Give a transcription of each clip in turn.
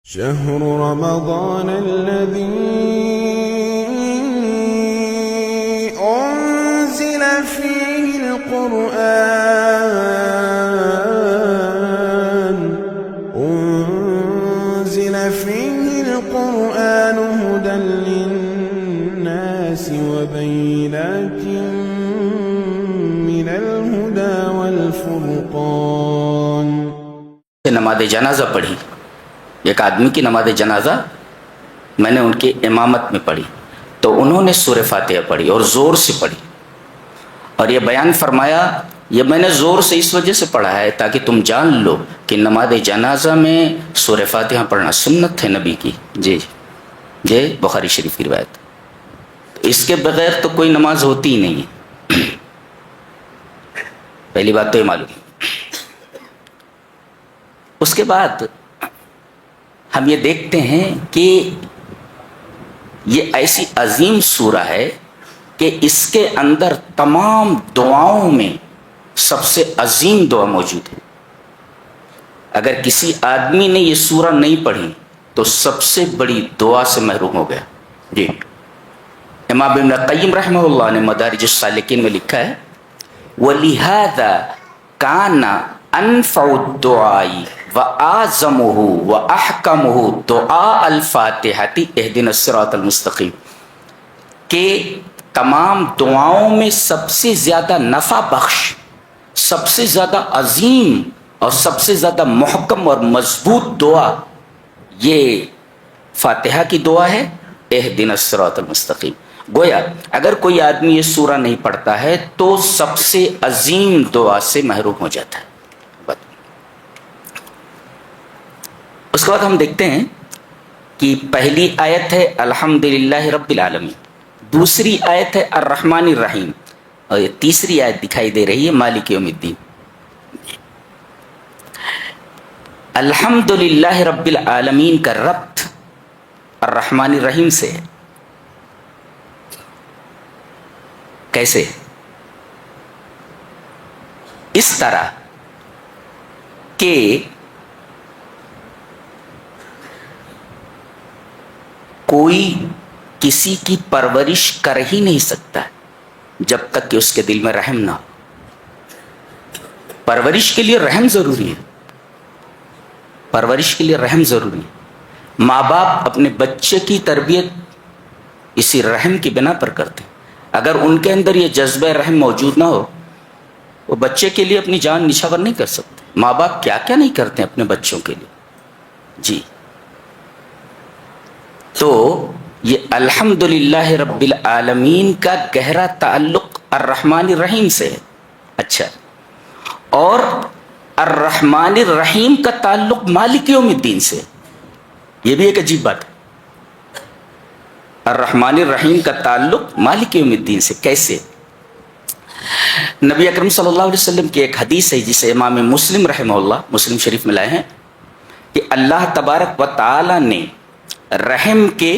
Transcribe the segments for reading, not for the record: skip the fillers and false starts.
شهر رمضان الذي أنزل فيه القرآن هدى للناس وبينات من الهدى والفرقان. نماز جنازہ پڑھی، ایک آدمی کی نماز جنازہ میں نے ان کی امامت میں پڑھی تو انہوں نے سورہ فاتحہ پڑھی اور زور سے پڑھی، اور یہ بیان فرمایا یہ میں نے زور سے اس وجہ سے پڑھا ہے تاکہ تم جان لو کہ نماز جنازہ میں سورہ فاتحہ پڑھنا سنت ہے نبی کی. جی یہ بخاری شریف کی روایت. اس کے بغیر تو کوئی نماز ہوتی ہی نہیں ہے. پہلی بات تو یہ معلوم. اس کے بعد ہم یہ دیکھتے ہیں کہ یہ ایسی عظیم سورہ ہے کہ اس کے اندر تمام دعاؤں میں سب سے عظیم دعا موجود ہے. اگر کسی آدمی نے یہ سورہ نہیں پڑھی تو سب سے بڑی دعا سے محروم ہو گیا. جی امام ابن قیم رحمہ اللہ نے مدارج السالکین میں لکھا ہے وَلِهَذَا كَانَ أَنْفَعُ الدُّعَاءِ وَأَعْظَمُهُ وَأَحْكَمُهُ دُعَاءَ الْفَاتِحَةِ اهْدِنَا الصِّرَاطَ الْمُسْتَقِيمَ، کہ تمام دعاؤں میں سب سے زیادہ نفع بخش، سب سے زیادہ عظیم اور سب سے زیادہ محکم اور مضبوط دعا یہ فاتحہ کی دعا ہے، اہدنا الصراط المستقیم. گویا اگر کوئی آدمی یہ سورہ نہیں پڑھتا ہے تو سب سے عظیم دعا سے محروم ہو جاتا ہے. اس کے بعد ہم دیکھتے ہیں کہ پہلی آیت ہے الحمدللہ رب العالمین، دوسری آیت ہے الرحمن الرحیم، اور یہ تیسری آیت دکھائی دے رہی ہے مالک یوم الدین. الحمدللہ رب العالمین کا ربط الرحمن الرحیم سے ہے. کیسے؟ اس طرح کہ کوئی کسی کی پرورش کر ہی نہیں سکتا جب تک کہ اس کے دل میں رحم نہ ہو. پرورش کے لیے رحم ضروری ہے، پرورش کے لیے رحم ضروری ہے. ماں باپ اپنے بچے کی تربیت اسی رحم کی بنا پر کرتے ہیں. اگر ان کے اندر یہ جذبہ رحم موجود نہ ہو وہ بچے کے لیے اپنی جان نچھاور نہیں کر سکتے. ماں باپ کیا کیا نہیں کرتے اپنے بچوں کے لیے. جی تو یہ الحمدللہ رب العالمین کا گہرا تعلق الرحمن الرحیم سے ہے. اچھا، اور الرحمن الرحیم کا تعلق مالک یوم الدین سے، یہ بھی ایک عجیب بات ہے. الرحمن الرحیم کا تعلق مالک یوم الدین سے کیسے؟ نبی اکرم صلی اللہ علیہ وسلم کی ایک حدیث ہے جسے امام مسلم رحمہ اللہ مسلم شریف میں لائے ہیں کہ اللہ تبارک و تعالی نے رحم کے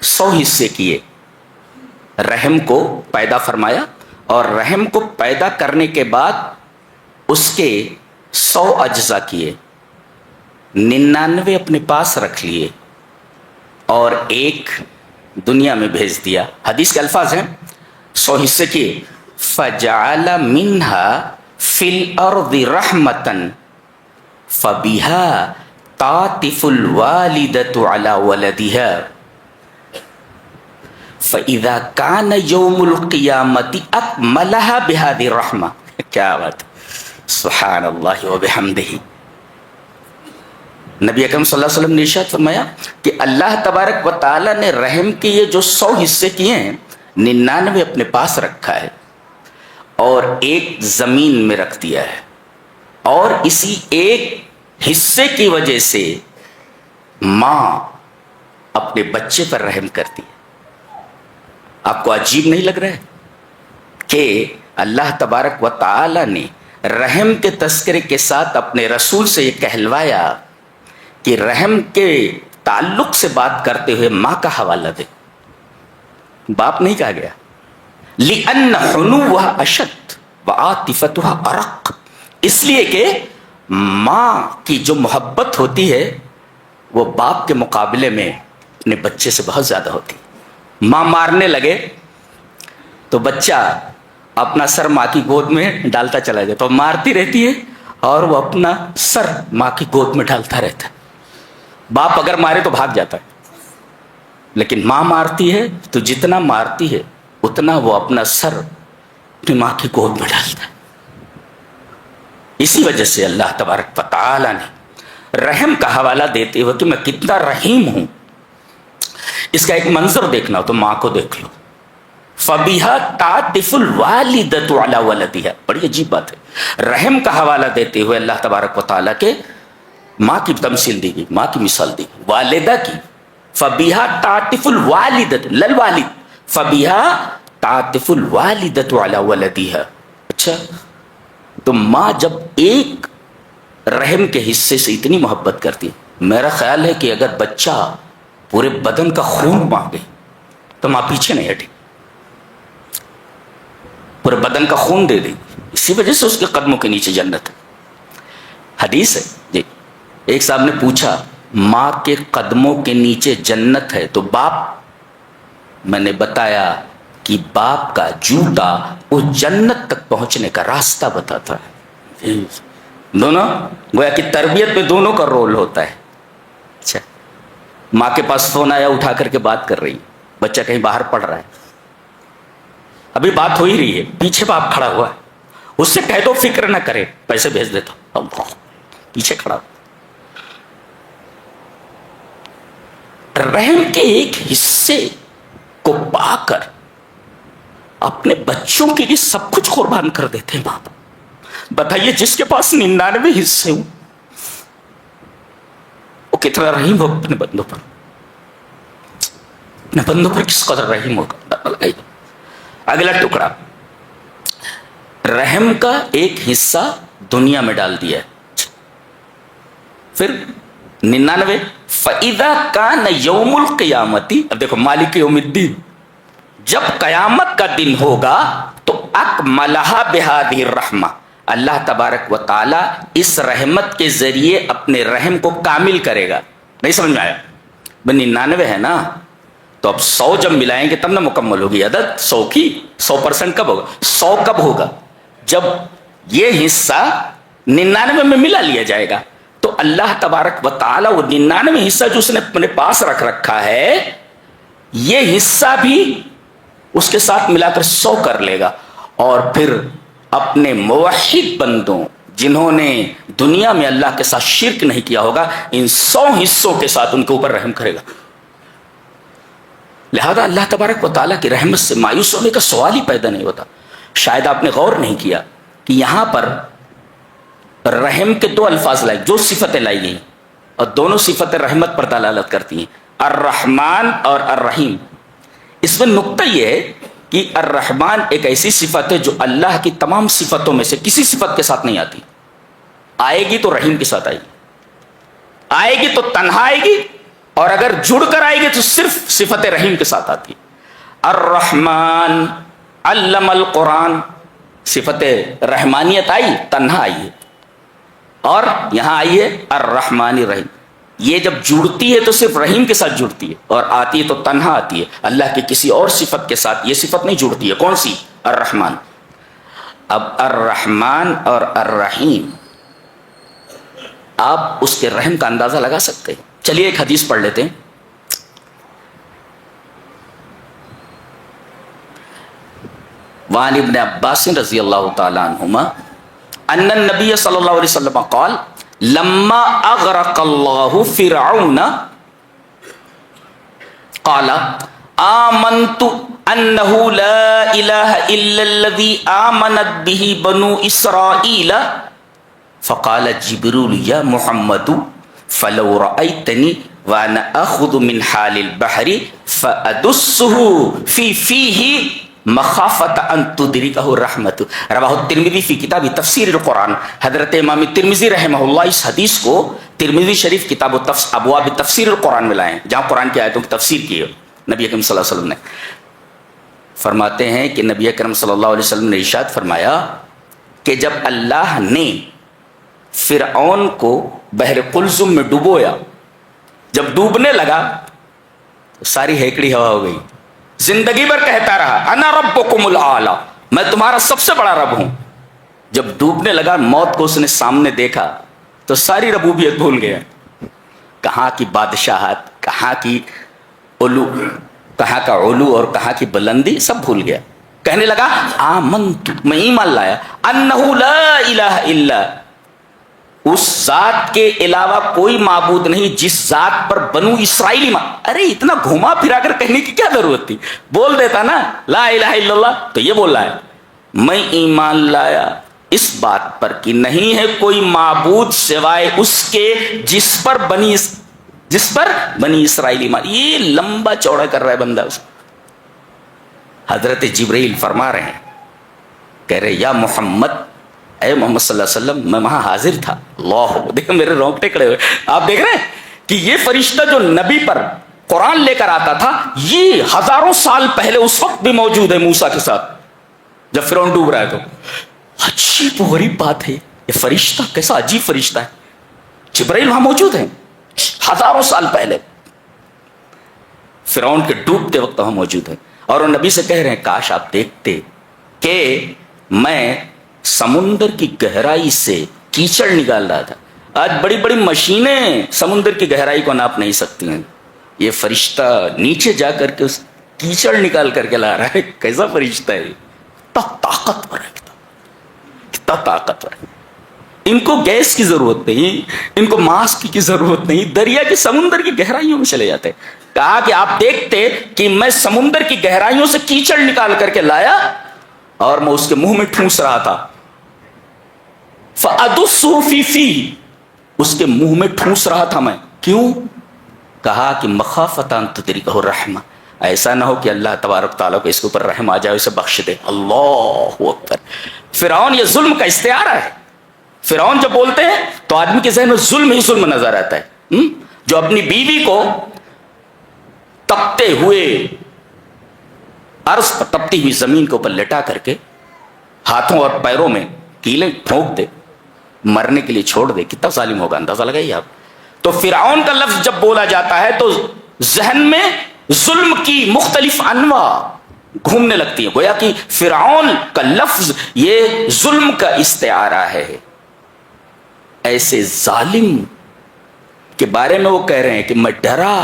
100 حصے کیے، رحم کو پیدا فرمایا اور رحم کو پیدا کرنے کے بعد اس کے 100 اجزاء کیے، 99 اپنے پاس رکھ لیے اور ایک دنیا میں بھیج دیا. حدیث کے الفاظ ہیں 100 حصے کیے فَجَعَلَ مِنْهَا فِي الْأَرْضِ رَحْمَةً فَبِهَا تَعْطِفُ الْوَالِدَةُ عَلَى وَلَدِهَا فَإِذَا كَانَ يَوْمُ الْقِيَامَةِ أَكْمَلَهَا بِهَذِهِ الرَّحْمَةِ. کیا بات، سبحان اللہ وبحمدہ. نبی اکرم صلی اللہ علیہ وسلم نے ارشاد فرمایا کہ اللہ تبارک و تعالی نے رحم کے یہ جو 100 حصے کیے ہیں 99 اپنے پاس رکھا ہے اور ایک زمین میں رکھ دیا ہے، اور اسی ایک حصے کی وجہ سے ماں اپنے بچے پر رحم کرتی ہے. آپ کو عجیب نہیں لگ رہا ہے کہ اللہ تبارک و تعالی نے رحم کے تذکرے کے ساتھ اپنے رسول سے یہ کہلوایا کہ رحم کے تعلق سے بات کرتے ہوئے ماں کا حوالہ دے، باپ نہیں کہا گیا. لِأَنَّ حُنُوَّهَا أَشَدْ وَعَاطِفَتُهَا أَرَقُّ، اس لیے کہ ماں کی جو محبت ہوتی ہے وہ باپ کے مقابلے میں اپنے بچے سے بہت زیادہ ہوتی. ماں مارنے لگے تو بچہ اپنا سر ماں کی گود میں ڈالتا چلا جاتا، تو مارتی رہتی ہے اور وہ اپنا سر ماں کی گود میں ڈالتا رہتا ہے. باپ اگر مارے تو بھاگ جاتا ہے، لیکن ماں مارتی ہے تو جتنا مارتی ہے اتنا وہ اپنا سر اپنی ماں کی گود میں ڈالتا ہے. اسی وجہ سے اللہ تبارک و تعالی نے رحم کا حوالہ دیتے ہوئے کہ میں کتنا رحیم ہوں، اس کا ایک منظر دیکھنا ہو تو ماں کو دیکھ لو. فَبِهَا تَعْطِفُ الْوَالِدَةُ عَلَى وَلَدِهَا. بڑی عجیب بات ہے. رحم کا حوالہ دیتے ہوئے اللہ تبارک و تعالیٰ کے ماں کی تمثیل دی گئی، ماں کی مثال دی گئی، والدہ کی. فَبِهَا تَعْطِفُ الْوَالِدَةُ لَلْوَالِدِ فَبِهَا تَعْطِفُ الْوَالِدَةُ عَلَى وَلَدِهَا. اچھا، تو ماں جب ایک رحم کے حصے سے اتنی محبت کرتی ہے، میرا خیال ہے کہ اگر بچہ پورے بدن کا خون مانگے تو ماں پیچھے نہیں ہٹے، پورے بدن کا خون دے دے. اسی وجہ سے اس کے قدموں کے نیچے جنت ہے. حدیث ہے جی. ایک صاحب نے پوچھا ماں کے قدموں کے نیچے جنت ہے تو باپ؟ میں نے بتایا کہ باپ کا جوتا وہ جنت تک پہنچنے کا راستہ بتاتا ہے. دونوں گویا کہ تربیت میں دونوں کا رول ہوتا ہے. اچھا، ماں کے پاس فون آیا، اٹھا کر کے بات کر رہی، بچہ کہیں باہر پڑھ رہا ہے، ابھی بات ہو ہی رہی ہے، پیچھے باپ کھڑا ہوا ہے، اس سے کہہ دو فکر نہ کرے، پیسے بھیج دیتا ہوں. پیچھے کھڑا. رحم کے ایک حصے کو پا کر اپنے بچوں کے لیے سب کچھ قربان کر دیتے ہیں باپ. بتائیے جس کے پاس 99 حصے ہوں وہ کتنا رحیم ہو اپنے بندوں پر، اپنے بندوں پر کس قدر رحیم ہوگا. اگلا ٹکڑا، رحم کا ایک حصہ دنیا میں ڈال دیا ہے. پھر 99. فَإِذَا كَانَ يَوْمُ الْقِيَامَةِ. اب دیکھو مالک یوم الدین، جب قیامت کا دن ہوگا تو اکملها بهذه الرحمہ، اللہ تبارک و تعالی اس رحمت کے ذریعے اپنے رحم کو کامل کرے گا. نہیں سمجھ میں آیا؟ 99 ہے نا، تو اب 100 جب ملائیں گے تب نہ مکمل ہوگی عدد 100 کی. 100% کب ہوگا؟ 100 کب ہوگا؟ جب یہ حصہ 99 میں ملا لیا جائے گا. تو اللہ تبارک و تعالی وہ 99 حصہ جو اس نے اپنے پاس رکھ رکھا ہے، یہ حصہ بھی اس کے ساتھ ملا کر 100 کر لے گا، اور پھر اپنے موحد بندوں جنہوں نے دنیا میں اللہ کے ساتھ شرک نہیں کیا ہوگا، ان 100 حصوں کے ساتھ ان کے اوپر رحم کرے گا. لہذا اللہ تبارک و تعالیٰ کی رحمت سے مایوس ہونے کا سوال ہی پیدا نہیں ہوتا. شاید آپ نے غور نہیں کیا کہ یہاں پر رحم کے 2 الفاظ لائے، جو صفتیں لائی گئی، اور دونوں صفتیں رحمت پر دلالت کرتی ہیں، الرحمن اور الرحیم. اس میں نقطہ یہ ہے کہ الرحمن ایک ایسی صفت ہے جو اللہ کی تمام صفتوں میں سے کسی صفت کے ساتھ نہیں آتی. آئے گی تو رحیم کے ساتھ آئے گی، آئے گی تو تنہا آئے گی، اور اگر جڑ کر آئے گی تو صرف صفت رحیم کے ساتھ آتی. الرحمن علم القرآن، صفت رحمانیت آئی، تنہا آئی ہے، اور یہاں آئی ہے الرحمن الرحیم. یہ جب جڑتی ہے تو صرف رحیم کے ساتھ جڑتی ہے، اور آتی ہے تو تنہا آتی ہے، اللہ کی کسی اور صفت کے ساتھ یہ صفت نہیں جڑتی ہے. کون سی؟ الرحمن. اب الرحمن اور الرحیم آپ اس کے رحم کا اندازہ لگا سکتے ہیں. چلیے ایک حدیث پڑھ لیتے ہیں. وعن ابن عباس رضی اللہ تعالی عنہما ان النبی صلی اللہ علیہ وسلم قال لما اغرق اللہ فرعون قال آمنت انه لا الہ الا الذي آمنت به بنو اسرائیل فقال جبریل یا محمد فلو رأيتني وانا اخذ من حال البحر فادسه في فيه مخافت ان تدرکہ الرحمت. رواہ الترمذی فی کتاب تفسیر القرآن. حضرت امام ترمذی رحمہ اللہ اس حدیث کو ترمذی شریف کتاب ابواب تفسیر القرآن میں لائے ہیں، جہاں قرآن کی آیتوں کی تفسیر کی ہے. نبی اکرم صلی اللہ علیہ وسلم نے فرماتے ہیں کہ نبی اکرم صلی اللہ علیہ وسلم نے ارشاد فرمایا کہ جب اللہ نے فرعون کو بحر قلزم میں ڈبویا جب ڈوبنے لگا تو ساری ہیکڑی ہوا ہو گئی. زندگی بھر کہتا رہا انا ربکم الاعلی، میں تمہارا سب سے بڑا رب ہوں. جب ڈوبنے لگا موت کو اس نے سامنے دیکھا تو ساری ربوبیت بھول گیا. کہاں کی بادشاہت، کہاں کی علو، کہاں کا علو اور کہاں کی بلندی سب بھول گیا. کہنے لگا آمنت، میں ایمان لایا، انہ لا الہ الا، اس ذات کے علاوہ کوئی معبود نہیں جس ذات پر بنو اسرائیل ارے اتنا گھما پھرا کر کہنے کی کیا ضرورت تھی؟ بول دیتا نا لا الہ الا اللہ. تو یہ بول رہا ہے میں ایمان لایا اس بات پر کہ نہیں ہے کوئی معبود سوائے اس کے جس پر بنی اسرائیل ایمان. یہ لمبا چوڑا کر رہا ہے بندہ. اس حضرت جبرائیل فرما رہے ہیں، کہہ رہے یا محمد، اے محمد صلی اللہ علیہ وسلم، میں وہاں حاضر تھا. اللہ، دیکھیں میرے رونگٹے کھڑے ہوئے. آپ دیکھ رہے ہیں کہ یہ فرشتہ جو نبی پر قرآن لے کر آتا تھا یہ ہزاروں سال پہلے اس وقت بھی موجود ہے موسیٰ کے ساتھ جب فرعون ڈوب رہا ہے. تو عجیب و غریب بات ہے، یہ فرشتہ کیسا عجیب فرشتہ ہے. جبرائیل وہاں موجود ہے ہزاروں سال پہلے، فرعون کے ڈوبتے وقت وہاں موجود ہے. اور وہ نبی سے کہہ رہے ہیں کاش آپ دیکھتے کہ میں سمندر کی گہرائی سے کیچڑ نکال رہا تھا. آج بڑی بڑی مشینیں سمندر کی گہرائی کو ناپ نہیں سکتی ہیں، یہ فرشتہ نیچے جا کر کے اس کیچڑ نکال کر کے لا رہا ہے. کیسا فرشتہ ہے، کتنا طاقتور ہے، کتنا طاقتور ہے. ان کو گیس کی ضرورت نہیں، ان کو ماسک کی ضرورت نہیں، دریا کے سمندر کی گہرائیوں میں چلے جاتے. کہا کہ آپ دیکھتے کہ میں سمندر کی گہرائیوں سے کیچڑ نکال کر کے لایا اور میں اس کے منہ میں ٹھونس رہا تھا. فَأَدُسُّهُ فِي فِيهِ، اس کے منہ میں ٹھونس رہا تھا میں. کیوں؟ کہا کہ مخافۃ ان تدرکہ الرحمہ، ایسا نہ ہو کہ اللہ تبارک تعالیٰ کو اس کے اوپر رحم آ جائے، اسے بخش دے. اللہ اکبر. فرعون یہ ظلم کا استعارہ ہے. فرعون جب بولتے ہیں تو آدمی کے ذہن میں ظلم ہی ظلم نظر آتا ہے. جو اپنی بیوی کو تپتے ہوئے عرض پر، تپتی ہوئی زمین کے اوپر لٹا کر کے ہاتھوں اور پیروں میں کیلیں ٹھونک دے، مرنے کے لیے چھوڑ دے، کتنا ظالم ہوگا اندازہ لگائیے آپ. تو فرعون کا لفظ جب بولا جاتا ہے تو ذہن میں ظلم کی مختلف انواع گھومنے لگتی ہیں. گویا کہ فرعون کا لفظ یہ ظلم کا استعارہ ہے. ایسے ظالم کے بارے میں وہ کہہ رہے ہیں کہ میں ڈرا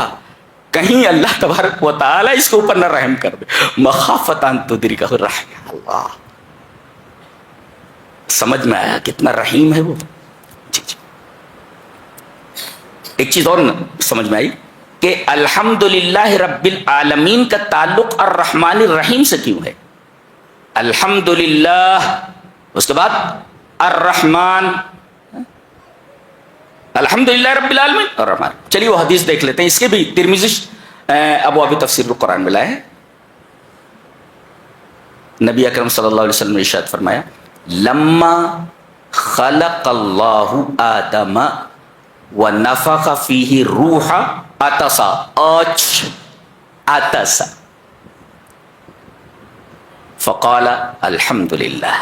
کہیں اللہ تبارک و تعالی اس کے اوپر نہ رحم کر دے. مخافۃ ان تدرکہ الرحمہ. اللہ، سمجھ میں آیا کتنا رحیم ہے وہ. جی جی. ایک چیز اور سمجھ میں آئی کہ الحمدللہ رب العالمین کا تعلق الرحمن الرحیم سے کیوں ہے. الحمدللہ، اس کے بعد الرحمن، الحمدللہ رب العالمین الرحمن. چلیے وہ حدیث دیکھ لیتے ہیں، اس کے بھی ترمذی ابواب تفسیر القرآن میں لائے ہیں. نبی اکرم صلی اللہ علیہ وسلم نے ارشاد فرمایا لما خلق اللہ آدم ونفخ فیہ روح عطسا، عطسا فقال الحمد للہ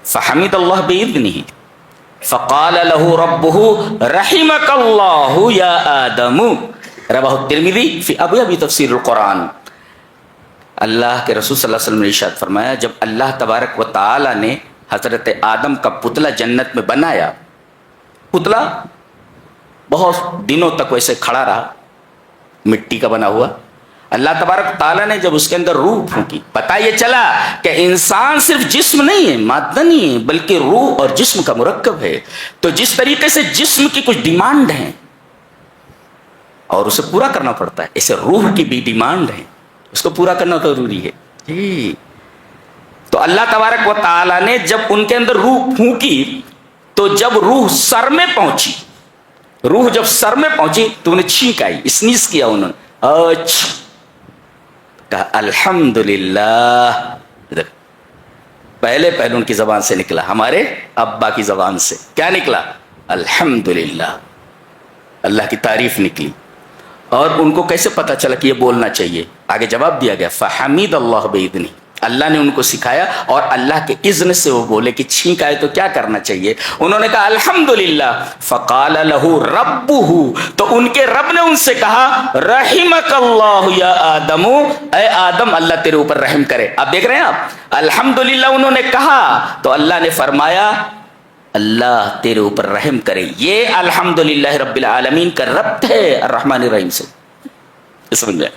فحمد اللہ بإذنہ فقال له ربه رحمك الله يا آدم. رواه الترمذی فی ابواب تفسیر القرآن. اللہ کے رسول صلی اللہ علیہ وسلم نے ارشاد فرمایا جب اللہ تبارک و تعالی نے حضرت آدم کا پتلا جنت میں بنایا، پتلا بہت دنوں تک ویسے کھڑا رہا، مٹی کا بنا ہوا. اللہ تبارک تعالیٰ نے جب اس کے اندر روح پھونکی، پتہ یہ چلا کہ انسان صرف جسم نہیں ہے، مادہ نہیں ہے، بلکہ روح اور جسم کا مرکب ہے. تو جس طریقے سے جسم کی کچھ ڈیمانڈ ہیں اور اسے پورا کرنا پڑتا ہے، اسے روح کی بھی ڈیمانڈ ہے، اس کو پورا کرنا ضروری ہے. جی. تو اللہ تبارک و تعالیٰ نے جب ان کے اندر روح پھونکی تو جب روح سر میں پہنچی، روح جب سر میں پہنچی تو انہیں چھینک آئی، اسنیز کیا انہوں نے، کہا الحمدللہ. پہلے ان کی زبان سے نکلا، ہمارے ابا کی زبان سے کیا نکلا؟ الحمدللہ، اللہ کی تعریف نکلی. اور ان کو کیسے پتا چلا کہ یہ بولنا چاہیے؟ آگے جواب دیا گیا فحمید اللہ بإذنہ، اللہ نے ان کو سکھایا اور اللہ کے اذن سے وہ بولے کہ چھینک آئے تو کیا کرنا چاہیے. انہوں نے کہا الحمدللہ. فقال له ربه, تو ان کے رب نے ان سے کہا رحمک اللہ یا آدم, اے آدم اللہ تیرے اوپر رحم کرے. آپ دیکھ رہے ہیں آپ, الحمدللہ انہوں نے کہا تو اللہ نے فرمایا اللہ تیرے اوپر رحم کرے. یہ الحمدللہ رب العالمین کا ربط ہے الرحمن الرحیم سے, سمجھ گئے.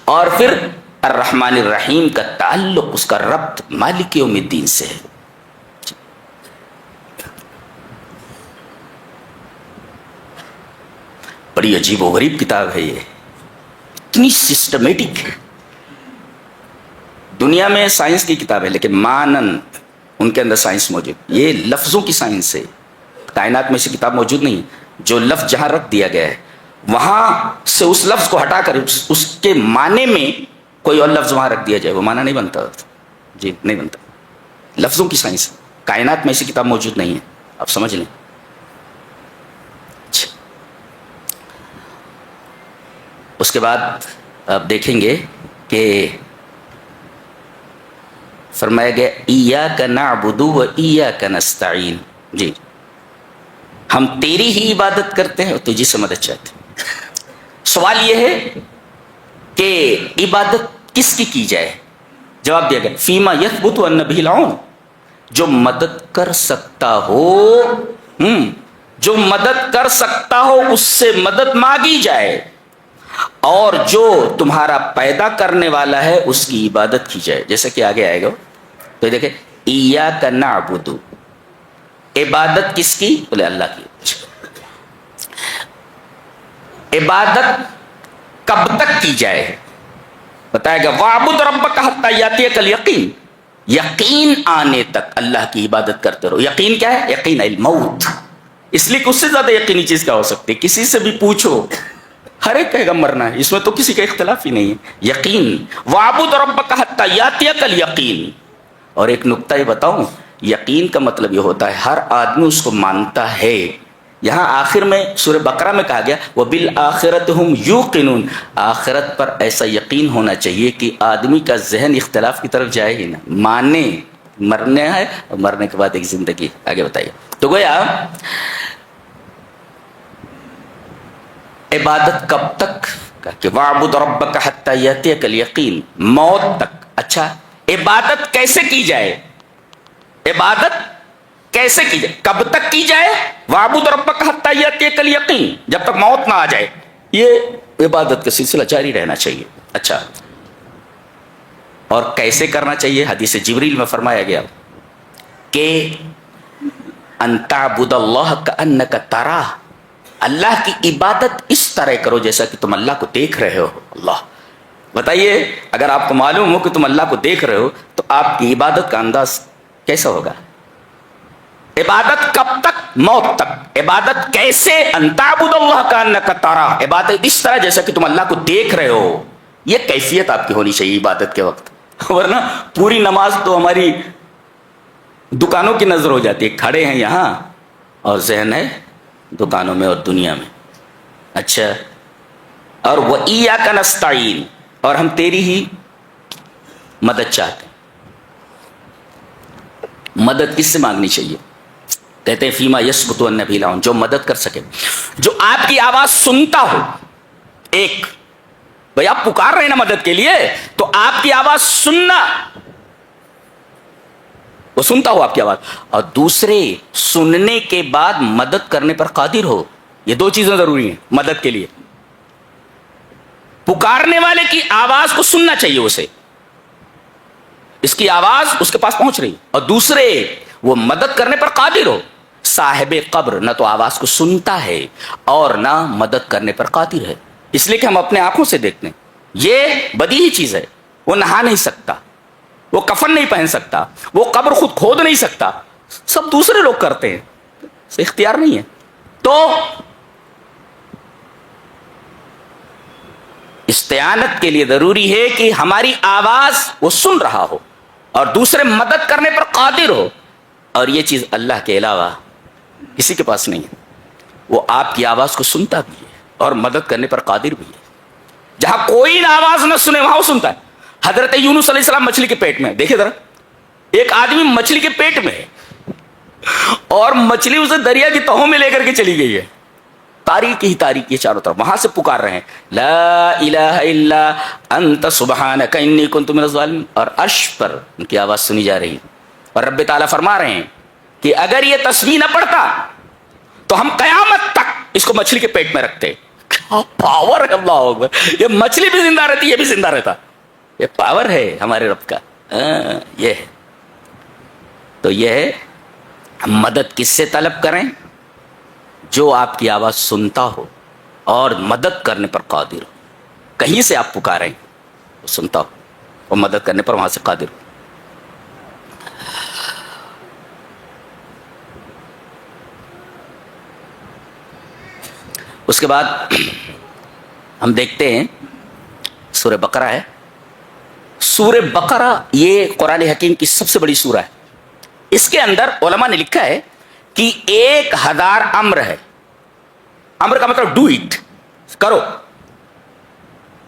اور پھر الرحمن الرحیم کا تعلق, اس کا ربط مالک یوم الدین سے ہے. بڑی عجیب و غریب کتاب ہے یہ, اتنی سسٹمیٹک ہے. دنیا میں سائنس کی کتاب ہے لیکن مانن ان کے اندر سائنس موجود. یہ لفظوں کی سائنس ہے. کائنات میں ایسی کتاب موجود نہیں. جو لفظ جہاں رکھ دیا گیا ہے وہاں سے اس لفظ کو ہٹا کر اس کے معنی میں کوئی اور لفظ وہاں رکھ دیا جائے, وہ معنی نہیں بنتا. جی نہیں بنتا. لفظوں کی سائنس. کائنات میں ایسی کتاب موجود نہیں ہے, آپ سمجھ لیں. اس کے بعد آپ دیکھیں گے کہ فرمایا گیا ایاک نعبد و ایاک نستعین. جی ہم تیری ہی عبادت کرتے ہیں اور تجھی سے مدد چاہتے ہیں. سوال یہ ہے کہ عبادت کس کی جائے؟ جواب دیا گیا فیما یثبت ان به العون, جو مدد کر سکتا ہو, جو مدد کر سکتا ہو اس سے مدد مانگی جائے, اور جو تمہارا پیدا کرنے والا ہے اس کی عبادت کی جائے. جیسا کہ آگے آئے گا تو دیکھیں ایاک نعبد, عبادت کس کی؟ بولے اللہ کی. عبادت کب تک کی جائے بتایا گیا وَاعْبُدْ رَبَّكَ حَتَّى يَأْتِيَكَ الْيَقِينُ, یقین آنے تک اللہ کی عبادت کرتے رہو. یقین کیا ہے؟ یقین الموت. اس لیے کہ اس سے زیادہ یقینی چیز کیا ہو سکتی ہے؟ کسی سے بھی پوچھو ہر ایک کہے گا مرنا ہے, اس میں تو کسی کا اختلاف ہی نہیں ہے. یقین وَاعْبُدْ رَبَّكَ حَتَّى يَأْتِيَكَ الْيَقِينُ. اور ایک نقطہ یہ بتاؤں, یقین کا مطلب یہ ہوتا ہے ہر آدمی اس کو مانتا ہے. یہاں آخر میں سورہ بقرہ میں کہا گیا وَبِالْآخِرَةِ هُمْ يُوقِنُونَ, آخرت پر ایسا یقین ہونا چاہیے کہ آدمی کا ذہن اختلاف کی طرف جائے ہی نہ, مانے مرنے ہے اور مرنے کے بعد ایک زندگی. آگے بتائیے. تو گویا عبادت کب تک کہ وَاعْبُدْ رَبَّكَ حَتَّى يَأْتِيَكَ الْيَقِينُ, موت تک. اچھا عبادت کیسے کی جائے؟ عبادت کیسے کی جائے, کب تک کی جائے؟ وَاعْبُدْ رَبَّكَ حَتَّى يَأْتِيَكَ الْيَقِينُ, جب تک موت نہ آ جائے. یہ عبادت کا سلسلہ جاری رہنا چاہیے. اچھا اور کیسے کرنا چاہیے؟ حدیث جبریل میں فرمایا گیا کہ ان تعبد اللہ کأنک تراہ, اللہ کی عبادت اس طرح کرو جیسا کہ تم اللہ کو دیکھ رہے ہو. اللہ بتائیے, اگر آپ کو معلوم ہو کہ تم اللہ کو دیکھ رہے ہو تو آپ کی عبادت کا انداز کیسا ہوگا؟ عبادت کب تک؟ موت تک. عبادت کیسے؟ ان تعبد اللہ کأنک تراہ, عبادت اس طرح جیسا کہ تم اللہ کو دیکھ رہے ہو. یہ کیفیت آپ کی ہونی چاہیے عبادت کے وقت, ورنہ پوری نماز تو ہماری دکانوں کی نظر ہو جاتی ہے. کھڑے ہیں یہاں اور ذہن ہے دکانوں میں اور دنیا میں. اچھا اور وَإِيَّاكَ نَسْتَعِينُ, اور ہم تیری ہی مدد چاہتے ہیں. مدد کس سے مانگنی چاہیے؟ کہتے ہیں فیما یثبت ان به العون, جو مدد کر سکے, جو آپ کی آواز سنتا ہو. ایک بھائی آپ پکار رہے ہیں نا مدد کے لیے, تو آپ کی آواز سننا, وہ سنتا ہو آپ کی آواز, اور دوسرے سننے کے بعد مدد کرنے پر قادر ہو. یہ دو چیزیں ضروری ہیں مدد کے لیے. پکارنے والے کی آواز کو سننا چاہیے اسے, اس کی آواز اس کے پاس پہنچ رہی, اور دوسرے وہ مدد کرنے پر قادر ہو. صاحب قبر نہ تو آواز کو سنتا ہے اور نہ مدد کرنے پر قادر ہے, اس لیے کہ ہم اپنے آنکھوں سے دیکھتے ہیں. یہ بدیہی چیز ہے. وہ نہا نہیں سکتا, وہ کفن نہیں پہن سکتا, وہ قبر خود کھود نہیں سکتا, سب دوسرے لوگ کرتے ہیں, اختیار نہیں ہے. تو استعانت کے لیے ضروری ہے کہ ہماری آواز وہ سن رہا ہو اور دوسرے مدد کرنے پر قادر ہو, اور یہ چیز اللہ کے علاوہ کسی کے پاس نہیں ہے. وہ آپ کی آواز کو سنتا بھی ہے اور مدد کرنے پر قادر بھی ہے. جہاں کوئی آواز نہ سنے وہاں وہ سنتا ہے. حضرت یونس علیہ السلام مچھلی کے پیٹ میں، دیکھیں ذرا، ایک آدمی مچھلی کے پیٹ میں ہے اور مچھلی اسے دریا کی تہوں میں لے کر کے چلی گئی ہے، تاریکی ہی تاریکی چاروں طرف، وہاں سے پکار رہے ہیں لا الہ الا انت سبحانک انی کنت من الظالمین، اور عرش پر ان کی آواز سنی جا رہی، اور رب تعالیٰ فرما رہے ہیں کہ اگر یہ تسبیح نہ پڑھتا تو ہم قیامت تک اس کو مچھلی کے پیٹ میں رکھتے. کیا پاور ہے، اللہ اکبر، یہ مچھلی بھی زندہ رہتی، یہ بھی زندہ رہتا، یہ پاور ہے ہمارے رب کا. یہ ہے، تو یہ ہے مدد کس سے طلب کریں؟ جو آپ کی آواز سنتا ہو اور مدد کرنے پر قادر ہو. کہیں سے آپ پکاریں وہ سنتا ہو اور مدد کرنے پر وہاں سے قادر ہو. اس کے بعد ہم دیکھتے ہیں سورہ بقرہ ہے. سورہ بقرہ یہ قرآن حکیم کی سب سے بڑی سورہ ہے. اس کے اندر علماء نے لکھا ہے کہ 1000 امر ہے. امر کا مطلب ڈو اٹ، کرو.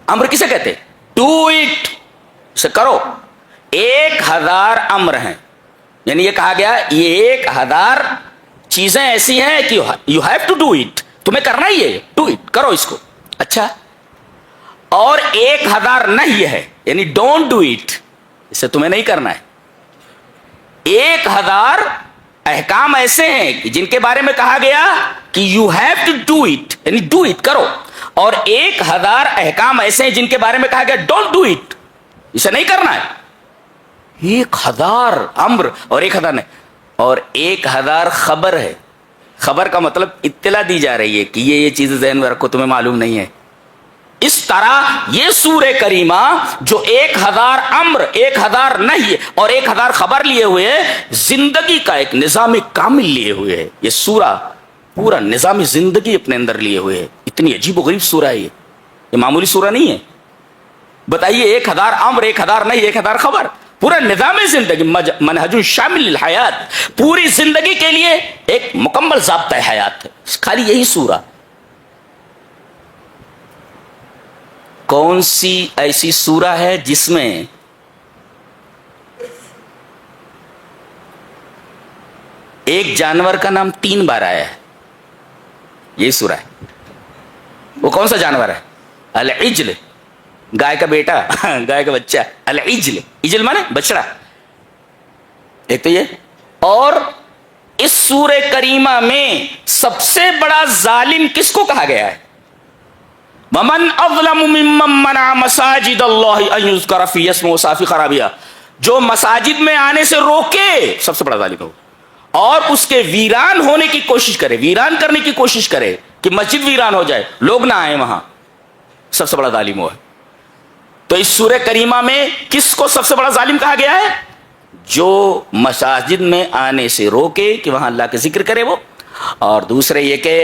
امر کسے کہتے؟ ڈو اٹ، اسے کرو. 1000 امر ہیں، یعنی یہ کہا گیا یہ 1000 چیزیں ایسی ہیں کہ you have to do it, تمہیں کرنا ہی ہے، ڈو اٹ، کرو اس کو. اچھا، اور 1000 نہیں ہے، یعنی ڈونٹ ڈو اٹ، اسے تمہیں نہیں کرنا ہے. 1000 احکام ایسے ہیں جن کے بارے میں کہا گیا کہ you have to do it, یعنی ڈو اٹ، کرو. اور 1000 احکام ایسے ہیں جن کے بارے میں کہا گیا ڈونٹ ڈو اٹ، اسے نہیں کرنا ہے. 1000 امر اور 1000 نہیں، اور 1000 خبر ہے. خبر کا مطلب اطلاع دی جا رہی ہے کہ یہ چیزیں ذہن میں رکھو، تمہیں معلوم نہیں ہے. اس طرح یہ سورہ کریمہ جو 1000 امر، 1000 نہیں اور 1000 خبر لیے ہوئے ہے، زندگی کا ایک نظام کامل لیے ہوئے ہے. یہ سورہ پورا نظام زندگی اپنے اندر لیے ہوئے ہے. اتنی عجیب و غریب سورہ ہے یہ معمولی سورہ نہیں ہے. بتائیے 1000 امر، 1000 نہیں، 1000 خبر، پورا نظام زندگی، منہج شامل الحیات، پوری زندگی کے لیے ایک مکمل ضابطہ حیات ہے خالی یہی سورہ. کون سی ایسی سورہ ہے جس میں ایک جانور کا نام 3 بار آیا ہے؟ یہی سورہ ہے. وہ کون سا جانور ہے؟ العجل، گائے کا بیٹا، گائے کا بچہ، العجل. عجل مانے بچڑا. ایک تو یہ، اور اس سورہ کریمہ میں سب سے بڑا ظالم کس کو کہا گیا ہے؟ وَمَنْ أَظْلَمُ مِمَّنْ مَنَعَ مَسَاجِدَ اللَّهِ أَنْ يُذْكَرَ فِيهِ اسْمُهُ وَسَعَىٰ فِي خَرَابِهَا، جو مساجد میں آنے سے روکے، سب سے بڑا ظالم ہو، اور اس کے ویران ہونے کی کوشش کرے، ویران کرنے کی کوشش کرے کہ مسجد ویران ہو جائے، لوگ نہ آئیں وہاں، سب سے بڑا ظالم ہو ہے. تو اس سورہ کریمہ میں کس کو سب سے بڑا ظالم کہا گیا ہے؟ جو مساجد میں آنے سے روکے کہ وہاں اللہ کا ذکر کرے وہ، اور دوسرے یہ کہ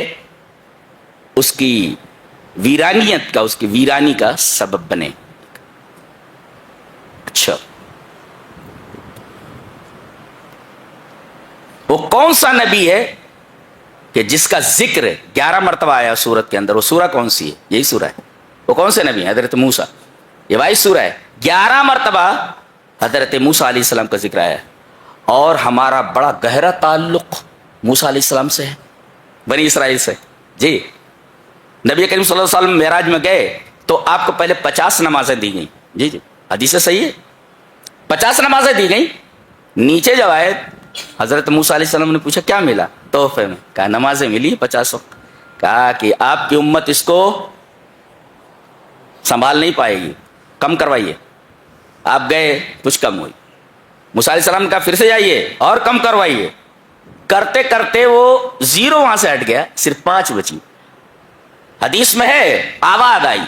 اس کی ویرانیت کا، اس کی ویرانی کا سبب بنے. اچھا، وہ کون سا نبی ہے کہ جس کا ذکر 11 مرتبہ آیا سورت کے اندر؟ وہ سورہ کون سی ہے؟ یہی سورہ ہے. وہ کون سے نبی ہیں؟ حضرت موسیٰ. یہ واحد سورہ ہے، 11 مرتبہ حضرت موسیٰ علیہ السلام کا ذکر آیا ہے. اور ہمارا بڑا گہرا تعلق موسیٰ علیہ السلام سے ہے، بنی اسرائیل سے. جی، نبی کریم صلی اللہ علیہ وسلم معراج میں گئے تو آپ کو پہلے 50 نمازیں دی گئیں. جی جی، حدیث صحیح ہے، 50 نمازیں دی گئیں. نیچے جب آئے حضرت موسیٰ علیہ السلام نے پوچھا کیا ملا تحفے میں؟ کہا نمازیں ملی 50 وقت. کہا کہ آپ کی امت اس کو سنبھال نہیں پائے گی، کم کروائیے. آپ گئے، کچھ کم ہوئی. موسیٰ علیہ السلام نے کہا پھر سے جائیے اور کم کروائیے. کرتے کرتے وہ 0 وہاں سے ہٹ گیا، صرف 5 بچی. حدیث میں ہے آواز آئی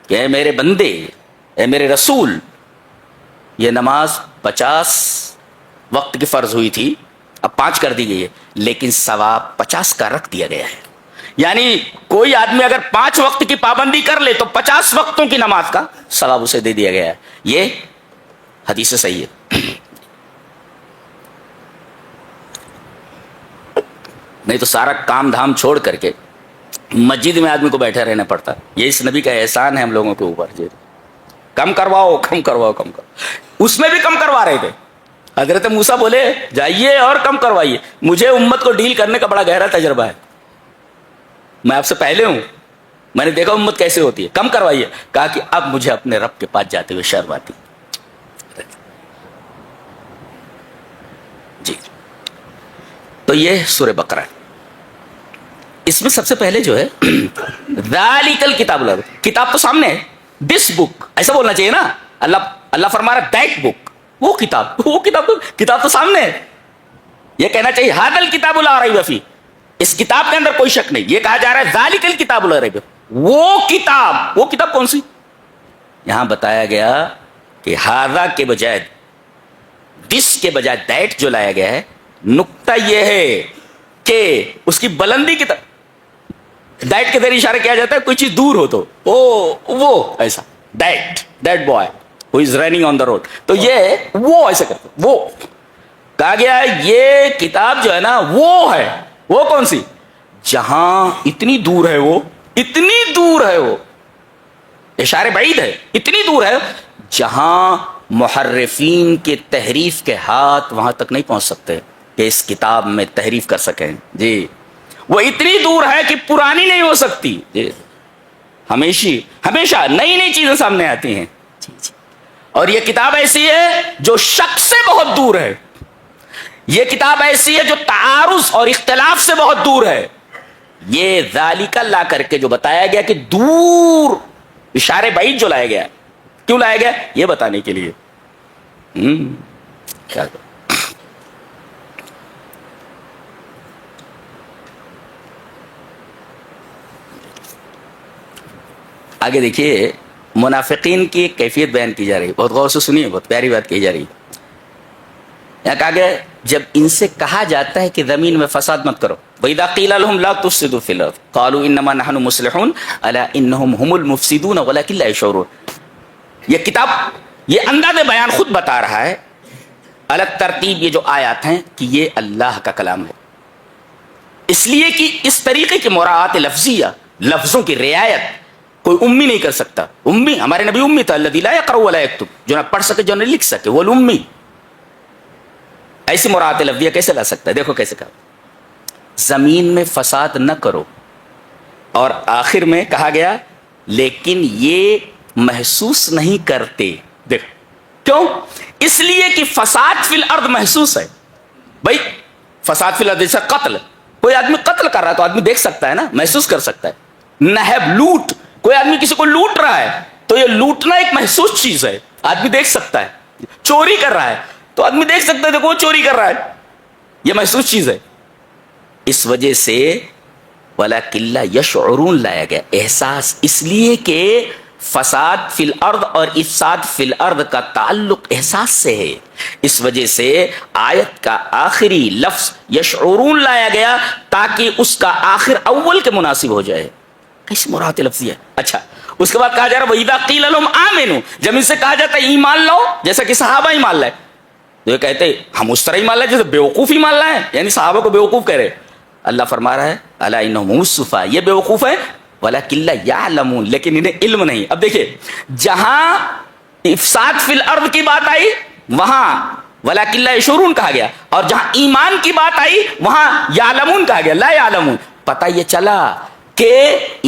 کہ اے میرے بندے، اے میرے رسول، یہ نماز 50 وقت کی فرض ہوئی تھی، اب 5 کر دی گئی ہے، لیکن ثواب 50 کا رکھ دیا گیا ہے. یعنی کوئی آدمی اگر 5 وقت کی پابندی کر لے تو 50 وقتوں کی نماز کا ثواب اسے دے دیا گیا ہے. یہ حدیث صحیح ہے. نہیں تو سارا کام دھام چھوڑ کر کے مسجد میں آدمی کو بیٹھے رہنا پڑتا. یہ اس نبی کا احسان ہے ہم لوگوں کے اوپر. کم کرواؤ کم کرواؤ کم کرواؤ. اس میں بھی کم کروا رہے تھے. حضرت موسیٰ بولے جائیے اور کم کروائیے. مجھے امت کو ڈیل کرنے کا بڑا گہرا تجربہ ہے, میں آپ سے پہلے ہوں, میں نے دیکھا امت کیسے ہوتی ہے. کم کروائیے. کہا کہ اب مجھے اپنے رب کے پاس جاتے ہوئے شرم آتی. جی تو یہ سورہ بقرہ ہے. اس میں سب سے پہلے جو ہے ذالک الکتاب, کتاب تو سامنے ہے, دس بک ایسا بولنا چاہیے نا. اللہ فرما رہا دیٹ بک, وہ کتاب تو سامنے ہے. یہ کہنا چاہیے ھذا الکتاب لا ریب فیہ, اس کتاب کے اندر کوئی شک نہیں. یہ کہا جا رہا ہے ذالک الکتاب لا ریب, وہ کتاب کون سی؟ یہاں بتایا گیا کہ ھذا کے بجائے دس کے بجائے دیٹ جو لایا گیا ہے, نقطہ یہ ہے کہ اس کی بلندی کی طرف دیٹ کے ذریعے اشارہ کیا جاتا ہے. کوئی چیز دور ہو تو وہ ایسا that boy who is running on the road, تو یہ وہ ایسا کرتے, وہ کہا گیا یہ کتاب جو ہے نا وہ ہے. وہ کون سی؟ جہاں اتنی دور ہے, وہ اتنی دور ہے, وہ اشارے بعید ہے, اتنی دور ہے جہاں محرفین کے تحریف کے ہاتھ وہاں تک نہیں پہنچ سکتے کہ اس کتاب میں تحریف کر سکیں. جی وہ اتنی دور ہے کہ پرانی نہیں ہو سکتی. جی ہمیشہ نئی چیزیں سامنے آتی ہیں. جی اور یہ کتاب ایسی ہے جو شک سے بہت دور ہے. یہ کتاب ایسی ہے جو تعارض اور اختلاف سے بہت دور ہے. یہ ذالک لا کر کے جو بتایا گیا کہ دور, اشارے بعید جو لایا گیا, کیوں لایا گیا؟ یہ بتانے کے لیے. کیا آگے دیکھیے منافقین کی ایک کیفیت بیان کی جا رہی ہے, بہت غور سے سنیے, بہت پیاری بات کہی جا رہی ہے. یہاں کہا گیا جب ان سے کہا جاتا ہے کہ زمین میں فساد مت کرو, وَإِذَا قِيلَ لَهُمْ لَا تُفْسِدُوا فِي الْأَرْضِ قَالُوا إِنَّمَا نَحْنُ مُصْلِحُونَ أَلَا إِنَّهُمْ هُمُ الْمُفْسِدُونَ وَلَكِنْ لَا يَشْعُرُونَ. یہ کتاب یہ انداز بیان خود بتا رہا ہے, الگ ترتیب یہ جو آیات ہیں کہ یہ اللہ کا کلام ہے, اس لیے کہ اس طریقے کی مراعات لفظیہ, لفظوں کی رعایت کوئی امی نہیں کر سکتا. امی, ہمارے نبی امی تھا, الذی لا یقرأ ولا یکتب, جو نہ پڑھ سکے جو نہ لکھ سکے, وہ امی. ایسی مراعات لفظیہ کیسے لا سکتا ہے؟ دیکھو کیسے کہا, زمین میں فساد نہ کرو, اور آخر میں کہا گیا لیکن یہ محسوس نہیں کرتے. دیکھو کیوں؟ اس لیے کہ فساد فی الارض محسوس ہے. بھائی فساد فی الارض جیسا قتل, کوئی آدمی قتل کر رہا ہے تو آدمی دیکھ سکتا ہے نا, محسوس کر سکتا ہے. نہب, لوٹ, کوئی آدمی کسی کو لوٹ رہا ہے تو یہ لوٹنا ایک محسوس چیز ہے, آدمی دیکھ سکتا ہے. چوری کر رہا ہے تو آدمی دیکھ سکتا ہے دیکھو وہ چوری کر رہا ہے, یہ محسوس چیز ہے. اس وجہ سے وَلَكِنْ لَا يَشْعُرُونَ لایا گیا, احساس, اس لیے کہ فساد فی الارض اور افساد فی الارض کا تعلق احساس سے ہے. اس وجہ سے آیت کا آخری لفظ یشعرون لایا گیا تاکہ اس کا آخر اول کے مناسب ہو جائے. کیسی مراد لفظی ہے. اچھا, اس کے بعد کہا جا رہا وَإِذَا قِيلَ لَهُمْ آمِنُوا, جب ان سے کہا جاتا ہے ایمان لاؤ, جیسا کہ صحابہ ایمان لائے, تو یہ کہتے ہم اس طرح ایمان لائے جیسے بیوقوف ایمان لائے, یعنی صحابہ کو بیوقوف کہہ رہے. اللہ فرما رہا ہے الا انہم هم السفہاء, یہ بیوقوف ہے, ولکن لا یعلمون, لیکن انہیں علم نہیں. اب دیکھیں جہاں افساد فی الارض کی بات آئی وہاں ولکن لا یشعرون کہا گیا, اور جہاں ایمان کی بات آئی وہاں یعلمون کہا گیا, لا یعلمون. پتہ یہ چلا کہ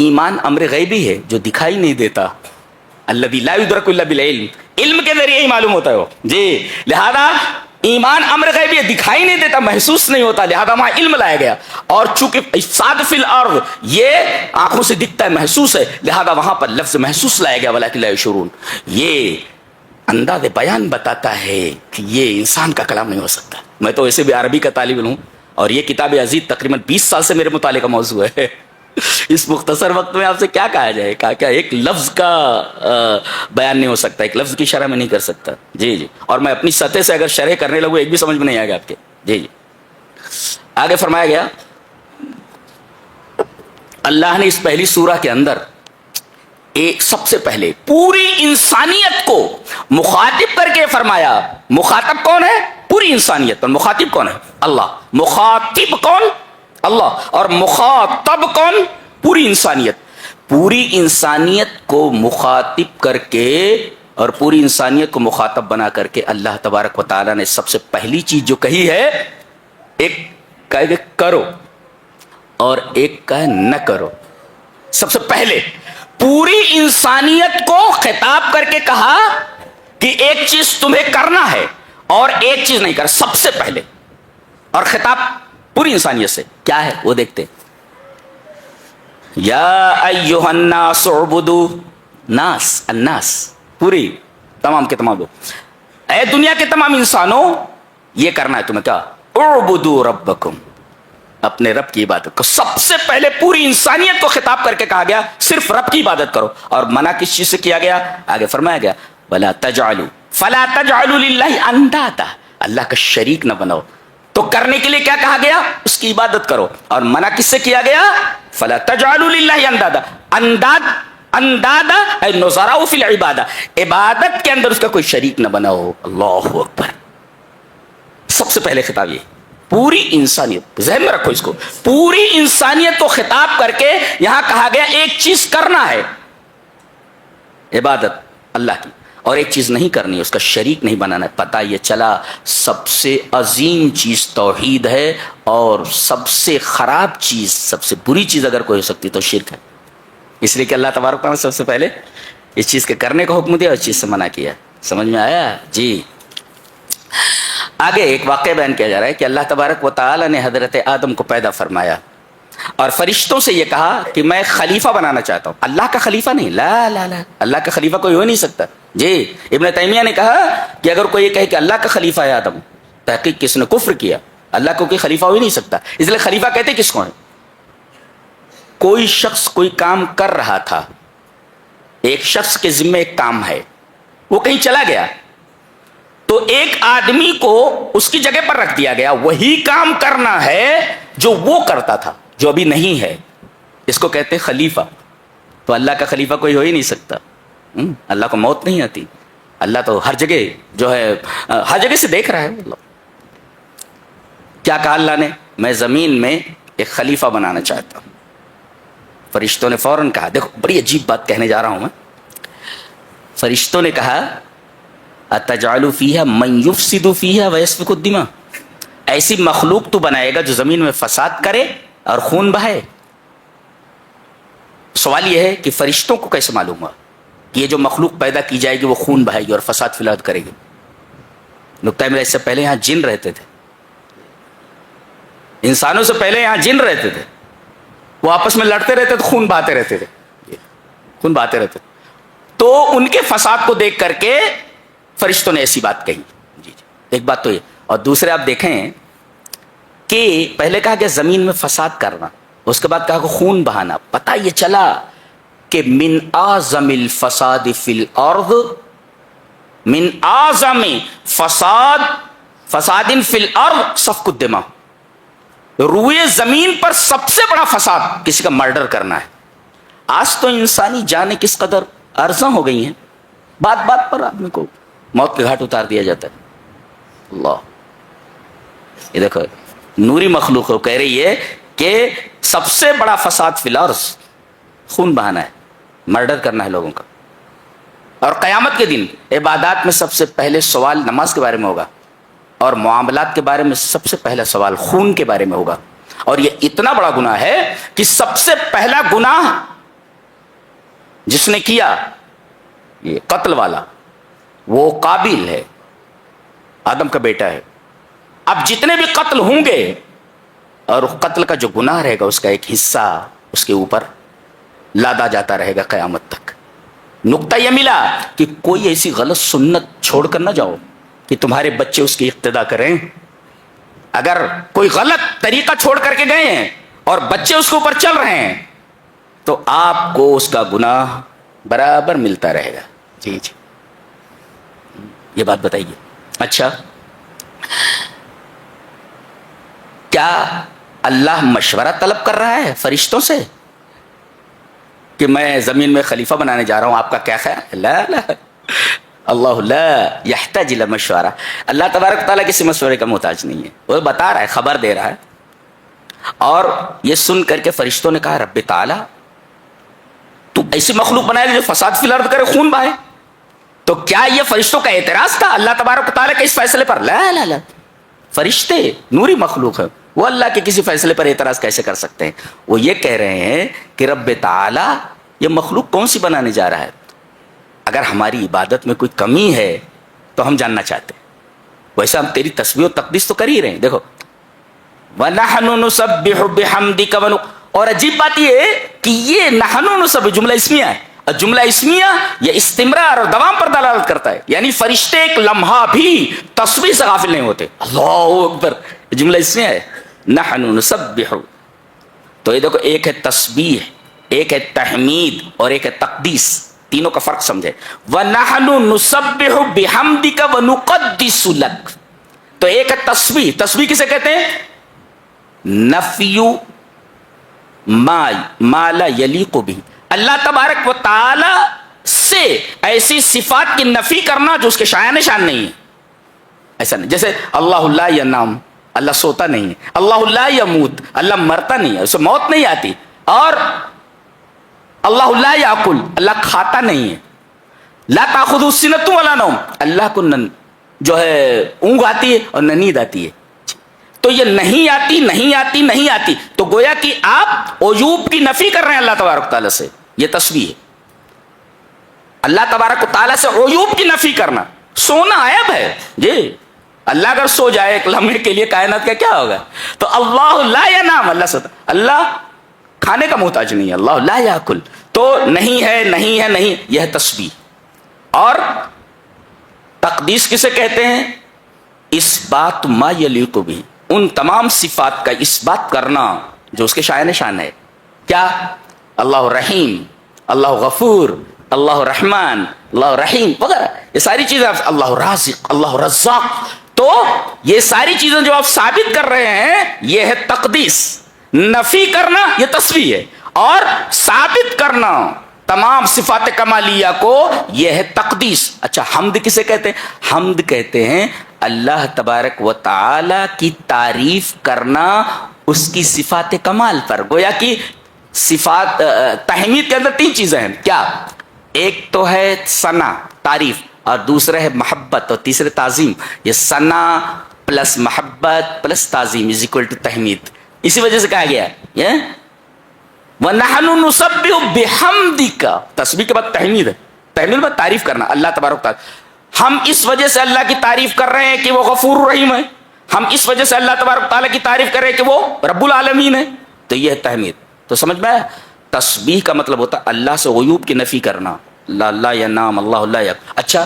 ایمان امر غیبی ہے جو دکھائی نہیں دیتا, الذی لا یدرک الا بالعلم, علم کے ذریعے ہی معلوم ہوتا ہے وہ. جی لہذا ایمان امر غیبی ہے, دکھائی نہیں دیتا, محسوس نہیں ہوتا, لہذا وہاں علم لایا گیا. اور چونکہ افساد فی الارض یہ آنکھوں سے دکھتا ہے, محسوس ہے, لہذا وہاں پر لفظ محسوس لایا گیا ولکن لا یشعرون. یہ انداز بیان بتاتا ہے کہ یہ انسان کا کلام نہیں ہو سکتا. میں تو ویسے بھی عربی کا طالب ہوں, اور یہ کتاب عزیز تقریباً 20 سال سے میرے مطالعے کا موضوع ہے. اس مختصر وقت میں آپ سے کیا کہا جائے, کیا ایک لفظ کا بیان نہیں ہو سکتا, ایک لفظ کی شرح میں نہیں کر سکتا. جی اور میں اپنی سطح سے اگر شرح کرنے لگوں ایک بھی سمجھ میں نہیں آئے گا آپ کے. جی آگے فرمایا گیا اللہ نے اس پہلی سورہ کے اندر ایک سب سے پہلے پوری انسانیت کو مخاطب کر کے فرمایا. مخاطب کون ہے؟ پوری انسانیت. اور مخاطب کون ہے؟ اللہ. مخاطب کون؟ اللہ. اور مخاطب کون؟ پوری انسانیت. پوری انسانیت کو مخاطب کر کے اور پوری انسانیت کو مخاطب بنا کر کے اللہ تبارک و تعالیٰ نے سب سے پہلی چیز جو کہی ہے، ایک کہا کہ کرو اور ایک کہا نہ کرو. سب سے پہلے پوری انسانیت کو خطاب کر کے کہا کہ ایک چیز تمہیں کرنا ہے اور ایک چیز نہیں کر، سب سے پہلے. اور خطاب پوری انسانیت سے کیا ہے وہ دیکھتے. یا ایھا الناس اعبدوا، ناس الناس پوری تمام کے تمام لوگ، اے دنیا کے تمام انسانوں یہ کرنا ہے تمہیں، کیا؟ اعبدوا ربکم، اپنے رب کی عبادت کو. سب سے پہلے پوری انسانیت کو خطاب کر کے کہا گیا صرف رب کی عبادت کرو. اور منع کس چیز سے کیا گیا؟ آگے فرمایا گیا ولا تجعلوا فلا تجعلوا للہ اندادا، اللہ کا شریک نہ بناؤ. تو کرنے کے لیے کیا کہا گیا؟ اس کی عبادت کرو. اور منع کس سے کیا گیا؟ فلا تجعلوا للہ اندادا، اندادا اے نظراء فی العبادہ، عبادت کے اندر اس کا کوئی شریک نہ بناؤ. اللہ اکبر. سب سے پہلے خطاب یہ پوری انسانیت، ذہن میں رکھو اس کو، پوری انسانیت کو خطاب کر کے یہاں کہا گیا ایک چیز کرنا ہے عبادت اللہ کی، اور ایک چیز نہیں کرنی ہے، اس کا شریک نہیں بنانا ہے. پتہ یہ چلا سب سے عظیم چیز توحید ہے، اور سب سے خراب چیز، سب سے بری چیز اگر کوئی ہو سکتی تو شرک ہے. اس لیے کہ اللہ تبارک تعالیٰ نے سب سے پہلے اس چیز کے کرنے کا حکم دیا اور اس چیز سے منع کیا. سمجھ میں آیا جی؟ آگے ایک واقعہ بیان کیا جا رہا ہے کہ اللہ تبارک و تعالیٰ نے حضرت آدم کو پیدا فرمایا اور فرشتوں سے یہ کہا کہ میں خلیفہ بنانا چاہتا ہوں. اللہ کا خلیفہ نہیں، لا لا لا، اللہ کا خلیفہ کوئی ہو نہیں سکتا. جی ابن تیمیہ نے کہا کہ اگر کوئی یہ کہے کہ اللہ کا خلیفہ ہے آدم، تحقیق کس نے کفر کیا. اللہ کو کوئی خلیفہ ہو ہی نہیں سکتا. اس لیے خلیفہ کہتے کس کو ہیں؟ کوئی شخص کوئی کام کر رہا تھا، ایک شخص کے ذمہ ایک کام ہے، وہ کہیں چلا گیا تو ایک آدمی کو اس کی جگہ پر رکھ دیا گیا، وہی کام کرنا ہے جو وہ کرتا تھا جو ابھی نہیں ہے. اس کو کہتے ہیں خلیفہ. تو اللہ کا خلیفہ کوئی ہو ہی نہیں سکتا. اللہ کو موت نہیں آتی. اللہ تو ہر جگہ جو ہے ہر جگہ سے دیکھ رہا ہے. اللہ کیا کہا اللہ نے؟ میں زمین میں ایک خلیفہ بنانا چاہتا ہوں. فرشتوں نے فوراً کہا، دیکھو بڑی عجیب بات کہنے جا رہا ہوں میں. فرشتوں نے کہا اتجعل فیہا من یفسد فیہا ویسفک الدماء، ایسی مخلوق تو بنائے گا جو زمین میں فساد کرے اور خون بہائے. سوال یہ ہے کہ فرشتوں کو کیسے معلوم ہوا کہ یہ جو مخلوق پیدا کی جائے گی وہ خون بہائے گی اور فساد فی الارض کرے گی؟ نقطہ میرا اس سے پہلے یہاں جن رہتے تھے، انسانوں سے پہلے یہاں جن رہتے تھے. وہ آپس میں لڑتے رہتے تھے، خون بہاتے رہتے تھے، خون بہاتے رہتے تھے. تو ان کے فساد کو دیکھ کر کے فرشتوں نے ایسی بات کہی. جی جی ایک بات تو یہ. اور دوسرے آپ دیکھیں کہ پہلے کہا کہ زمین میں فساد کرنا، اس کے بعد کہا کہ خون بہانا. پتہ یہ چلا کہ من اعظم الفساد فی الارض، من اعظم فساد فی الارض سفک الدماء، روئے زمین پر سب سے بڑا فساد کسی کا مرڈر کرنا ہے. آج تو انسانی جانیں کس قدر ارزاں ہو گئی ہیں، بات بات پر آدمی کو موت کے گھاٹ اتار دیا جاتا ہے. اللہ یہ دیکھو نوری مخلوق کہہ رہی ہے کہ سب سے بڑا فساد فی الارض خون بہانا ہے، مرڈر کرنا ہے لوگوں کا. اور قیامت کے دن عبادات میں سب سے پہلے سوال نماز کے بارے میں ہوگا، اور معاملات کے بارے میں سب سے پہلا سوال خون کے بارے میں ہوگا. اور یہ اتنا بڑا گناہ ہے کہ سب سے پہلا گناہ جس نے کیا یہ قتل والا، وہ قابیل ہے، آدم کا بیٹا ہے. اب جتنے بھی قتل ہوں گے اور قتل کا جو گناہ رہے گا اس کا ایک حصہ اس کے اوپر لادا جاتا رہے گا قیامت تک. نقطہ یہ ملا کہ کوئی ایسی غلط سنت چھوڑ کر نہ جاؤ کہ تمہارے بچے اس کی اقتدا کریں. اگر کوئی غلط طریقہ چھوڑ کر کے گئے ہیں اور بچے اس کے اوپر چل رہے ہیں تو آپ کو اس کا گناہ برابر ملتا رہے گا. جی جی یہ بات بتائیے. اچھا کیا اللہ مشورہ طلب کر رہا ہے فرشتوں سے کہ میں زمین میں خلیفہ بنانے جا رہا ہوں، آپ کا کیا خیال؟ لا لا، اللہ لا یحتاج الی مشورہ. اللہ تبارک تعالیٰ کسی مشورے کا محتاج نہیں ہے. وہ بتا رہا ہے، خبر دے رہا ہے. اور یہ سن کر کے فرشتوں نے کہا رب تعالیٰ تو ایسی مخلوق بنائے جو فساد فی الارض کرے، خون بہائے. تو کیا یہ فرشتوں کا اعتراض تھا اللہ تبارک و تعالیٰ کے اس فیصلے پر؟ لا لا لا، فرشتے نوری مخلوق ہے، وہ اللہ کے کسی فیصلے پر اعتراض کیسے کر سکتے ہیں؟ وہ یہ کہہ رہے ہیں کہ رب تعالی یہ مخلوق کون سی بنانے جا رہا ہے؟ اگر ہماری عبادت میں کوئی کمی ہے تو ہم جاننا چاہتے ہیں۔ ویسے ہم تیری تسبیح و تقدیس تو کر ہی رہے ہیں، دیکھو وَنَحْنُ نُسَبِّحُ بِحَمْدِكَ اور عجیب بات یہ ہے کہ یہ نحنو نسبح جملہ اسمیہ ہے، اور جملہ اسمیہ یہ استمرار اور دوام پر دلالت کرتا ہے، یعنی فرشتے ایک لمحہ بھی تسبیح سے غافل نہیں ہوتے۔ اللہ اکبر، جملہ اسمیہ ہے، نحن نسبح۔ تو یہ دیکھو، ایک ہے تسبیح، ایک ہے تحمید اور ایک ہے تقدیس، تینوں کا فرق سمجھے۔ وَنَحْنُ نُسَبِّحُ بِحَمْدِكَ وَنُقَدِّسُ لَكَ، تو ایک ہے تسبیح، تسبیح کسے کہتے ہیں؟ نفی ما لا یلیق بہ، اللہ تبارک و تعالی سے ایسی صفات کی نفی کرنا جو اس کے شایان شان نہیں ہے۔ ایسا نہیں، جیسے اللہ لا ینام، اللہ سوتا نہیں ہے، اللہ لا یموت، اللہ مرتا نہیں ہے، اسے موت نہیں آتی، اور اللہ لا یاکل، اللہ کھاتا نہیں ہے، لا تاخذہ سنۃ ولا نوم، اللہ کو جو ہے اونگ آتی ہے اور نہ نیند آتی ہے۔ تو یہ نہیں آتی نہیں آتی نہیں آتی، تو گویا کہ آپ عیوب کی نفی کر رہے ہیں اللہ تبارک تعالیٰ سے، یہ تسبیح ہے۔ اللہ تبارک تعالیٰ سے عیوب کی نفی کرنا، سونا عیب ہے جی، اللہ اگر سو جائے ایک لمحے کے لیے کائنات کا کیا ہوگا؟ تو اللہ لا ینام، اللہ سوتا، اللہ کھانے کا محتاج نہیں ہے، اللہ لا یاکل، تو نہیں ہے نہیں ہے نہیں، یہ ہے تسبیح۔ اور تقدیس کسے کہتے ہیں؟ اس بات ما یلیق بہ، ان تمام صفات کا اس بات کرنا جو اس کے شایان شان ہے۔ کیا؟ اللہ رحیم، اللہ غفور، اللہ رحمان، اللہ رحیم وغیرہ، یہ ساری چیزیں، اللہ رازق، اللہ رزاق، تو یہ ساری چیزیں جو آپ ثابت کر رہے ہیں یہ ہے تقدیس۔ نفی کرنا یہ تسبیح ہے، اور ثابت کرنا تمام صفات کمالیہ کو یہ ہے تقدیس۔ اچھا، حمد کسے کہتے ہیں؟ حمد کہتے ہیں اللہ تبارک و تعالی کی تعریف کرنا اس کی صفات کمال پر۔ گویا کہ صفات تحمید کے اندر تین چیزیں ہیں، کیا؟ ایک تو ہے ثنا، تعریف، اور دوسرا ہے محبت، اور تیسرے تعظیم۔ یہ ثنا پلس محبت پلس تعظیم از اکول ٹو تحمید۔ اسی وجہ سے کہا گیا ہے وَنَحْنُ نُسَبِّحُ بِحَمْدِكَ، تسبیح کے بعد تحمید ہے، تحمید میں تعریف کرنا اللہ تبارک تعالیٰ۔ ہم اس وجہ سے اللہ کی تعریف کر رہے ہیں کہ وہ غفور رحیم ہے، ہم اس وجہ سے اللہ تبارک تعالیٰ کی تعریف کر رہے ہیں کہ وہ رب العالمین ہے، تو یہ ہے تحمید۔ تو سمجھ میں آیا؟ تسبیح کا مطلب ہوتا ہے اللہ سے عیوب کی نفی کرنا، لا لا ینام، اللہ لا یک۔ اچھا،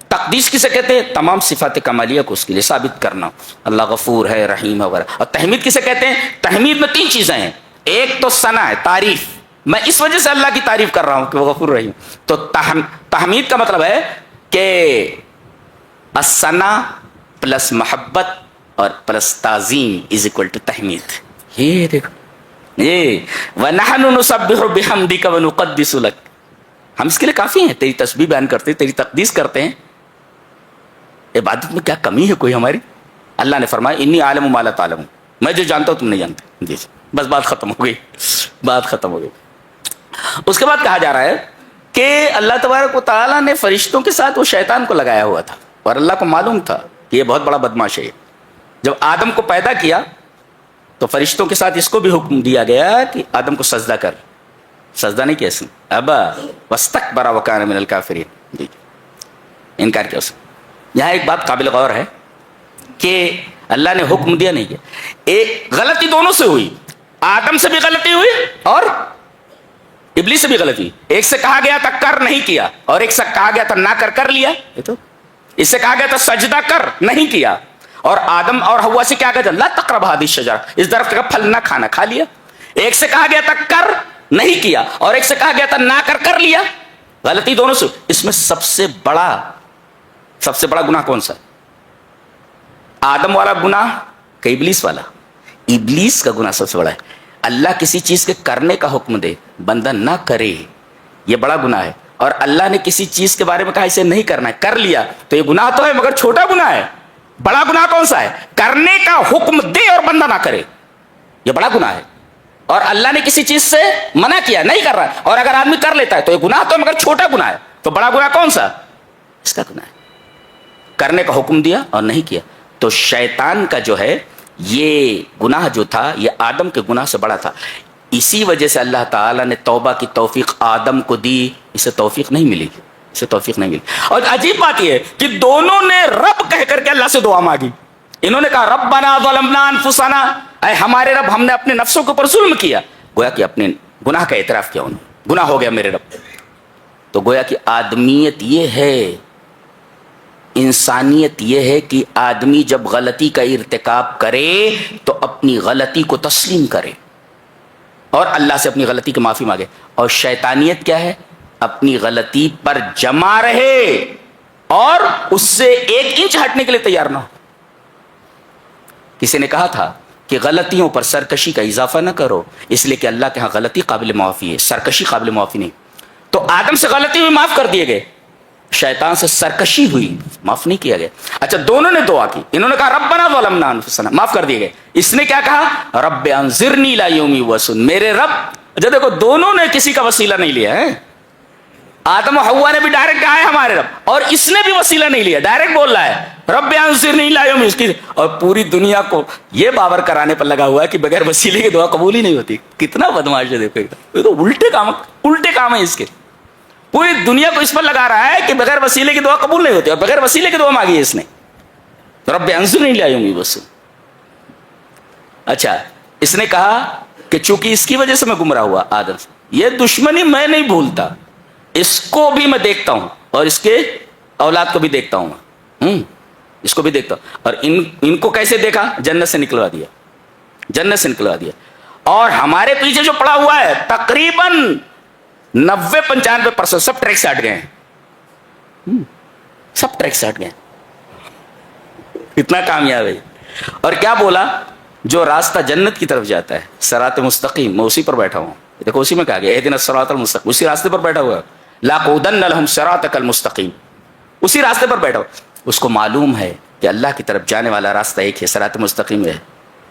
تقدیس کسے کہتے ہیں؟ تمام صفات کمالیہ کو اس کے لیے ثابت کرنا، اللہ غفور ہے، رحیم ہے وغیرہ۔ اور تحمید کسے کہتے ہیں؟ تحمید میں تین چیزیں ہیں، ایک تو ثنا ہے، تعریف، میں اس وجہ سے اللہ کی تعریف کر رہا ہوں کہ وہ غفور رحیم۔ تو تحمید کا مطلب ہے کہ الثنا پلس محبت اور پلس تعظیم از اکول ٹو تحمید۔ یہ دیکھو، یہ وَنَحْنُ نُسَبِّحُ بِحَمْدِكَ وَنُقَدِّسُ لَكَ، ہم اس کے لیے کافی ہیں، تیری تسبیح بیان کرتے ہیں، تیری تقدیس کرتے ہیں۔ عبادت میں کیا کمی ہے کوئی ہماری؟ اللہ نے فرمایا انی عالم ما لا تعلمون، میں جو جانتا ہوں تم نہیں جانتے۔ جی بس بات ختم ہو گئی، بات ختم ہو گئی۔ اس کے بعد کہا جا رہا ہے کہ اللہ تبارک و تعالیٰ نے فرشتوں کے ساتھ وہ شیطان کو لگایا ہوا تھا، اور اللہ کو معلوم تھا کہ یہ بہت بڑا بدماش ہے۔ جب آدم کو پیدا کیا تو فرشتوں کے ساتھ اس کو بھی حکم دیا گیا کہ آدم کو سجدہ کر، سجدہ نہیں کیا اس نے، ابا واستکبر وکان من الکافرین، جی انکار کیا اس نے۔ یہاں ایک بات قابل غور ہے کہ اللہ نے حکم دیا نہیں کیا، ایک غلطی دونوں سے ہوئی، آدم سے بھی غلطی ہوئی اور ابلیس سے بھی غلطی ہوئی۔ ایک سے کہا گیا تھا کر، نہیں کیا، اور ایک سے کہا گیا تھا نہ کر لیا۔ اس سے کہا گیا تھا سجدہ کر، نہیں کیا، اور آدم اور حوا سے کیا کہا تھا لا تقرب هذه الشجرہ، اس درخت کا پھل نہ کھانا، کھا لیا۔ ایک سے کہا گیا تھا کر، نہیں کیا، اور ایک سے کہا گیا تھا نہ کر لیا۔ غلطی دونوں سے۔ اس میں سب سے بڑا گناہ کون سا؟ آدم والا گناہ کہ ابلیس والا؟ ابلیس کا گناہ سب سے بڑا ہے۔ اللہ کسی چیز کے کرنے کا حکم دے، بندہ نہ کرے، یہ بڑا گناہ ہے۔ اور اللہ نے کسی چیز کے بارے میں کہا اسے نہیں کرنا ہے، کر لیا، تو یہ گناہ تو ہے مگر چھوٹا گناہ ہے۔ بڑا گناہ کون سا ہے؟ کرنے کا حکم دے اور بندہ نہ کرے، یہ بڑا گناہ ہے۔ اور اللہ نے کسی چیز سے منع کیا، نہیں کر رہا ہے، اور اگر آدمی کر لیتا ہے تو یہ گناہ تو ہے مگر چھوٹا گناہ ہے۔ تو بڑا گناہ کون سا؟ اس کا گناہ ہے. کرنے کا حکم دیا اور نہیں کیا. تو شیطان کا جو ہے یہ گناہ جو تھا یہ آدم کے گناہ سے بڑا تھا. اسی وجہ سے اللہ تعالیٰ نے توبہ کی توفیق آدم کو دی. اسے توفیق نہیں ملی, اسے توفیق نہیں ملی. اور عجیب بات یہ ہے کہ دونوں نے رب کہہ کر کے اللہ سے دعا مانگی. انہوں نے کہا ربنا ظلمنا انفسنا, اے ہمارے رب ہم نے اپنے نفسوں کے اوپر ظلم کیا. گویا کہ اپنے گناہ کا اعتراف کیا, انہوں نے گناہ ہو گیا میرے رب. تو گویا کہ آدمیت یہ ہے, انسانیت یہ ہے کہ آدمی جب غلطی کا ارتکاب کرے تو اپنی غلطی کو تسلیم کرے اور اللہ سے اپنی غلطی کی معافی مانگے. اور شیطانیت کیا ہے؟ اپنی غلطی پر جمع رہے اور اس سے 1 انچ ہٹنے کے لیے تیار نہ ہو. کسی نے کہا تھا کہ غلطیوں پر سرکشی کا اضافہ نہ کرو, اس لیے کہ اللہ کے ہاں غلطی قابل معافی ہے, سرکشی قابل معافی نہیں. تو آدم سے غلطی ہوئی معاف کر دیے گئے, شیطان سے سرکشی ہوئی معاف نہیں کیا گیا. اچھا دونوں نے دعا کی, انہوں نے کہا ربنا ظلمنا انفسنا, معاف کر دیے گئے. اس نے کیا کہا رب انظرنی الی یوم یبعثون, میرے رب. اچھا دیکھو دونوں نے کسی کا وسیلہ نہیں لیا ہے. آدم و حوا نے بھی ڈائریکٹ کہا ہے ہمارے رب, اور اس نے بھی وسیلہ نہیں لیا, ڈائریکٹ بول رہا ہے رب انظرنی الی یوم یبعثون. اور پوری دنیا کو یہ باور کرانے پر لگا ہوا ہے کہ بغیر وسیلے کی دعا قبول ہی نہیں ہوتی. کتنا بدماش ہے دیکھو, یہ تو الٹے کام ہے اس کے. پوری دنیا کو اس پر لگا رہا ہے کہ بغیر وسیلے کی دعا قبول نہیں ہوتی, اور بغیر وسیلے کی دعا مانگی ہے اس نے رب انظرنی الی یوم یبعثون. اچھا اس نے کہا کہ چونکہ اس کی وجہ سے میں گمراہ ہوا آدم سے, یہ دشمنی میں نہیں بھولتا, اس کو بھی میں دیکھتا ہوں اور اس کے اولاد کو بھی دیکھتا ہوں, اس کو بھی دیکھتا ہوں. اور ان کو کیسے دیکھا؟ جنت سے نکلوا دیا, جنت سے نکلوا دیا. اور ہمارے پیچھے جو پڑا ہوا ہے تقریباً 90-95% سب ٹریک سے ہٹ گئے ہیں, سب ٹریک سے ہٹ گئے ہیں. اتنا کامیاب ہے. اور کیا بولا؟ جو راستہ جنت کی طرف جاتا ہے صراط مستقیم, میں اسی پر بیٹھا ہوں. دیکھو اسی میں کہا گیا اہدنا الصراط المستقیم, اسی راستے پر بیٹھا ہوا ہے. لاقعدن لهم صراطک المستقیم, اسی راستے پر بیٹھا ہوا. اس کو معلوم ہے کہ اللہ کی طرف جانے والا راستہ ایک ہے, صراط مستقیم ہے.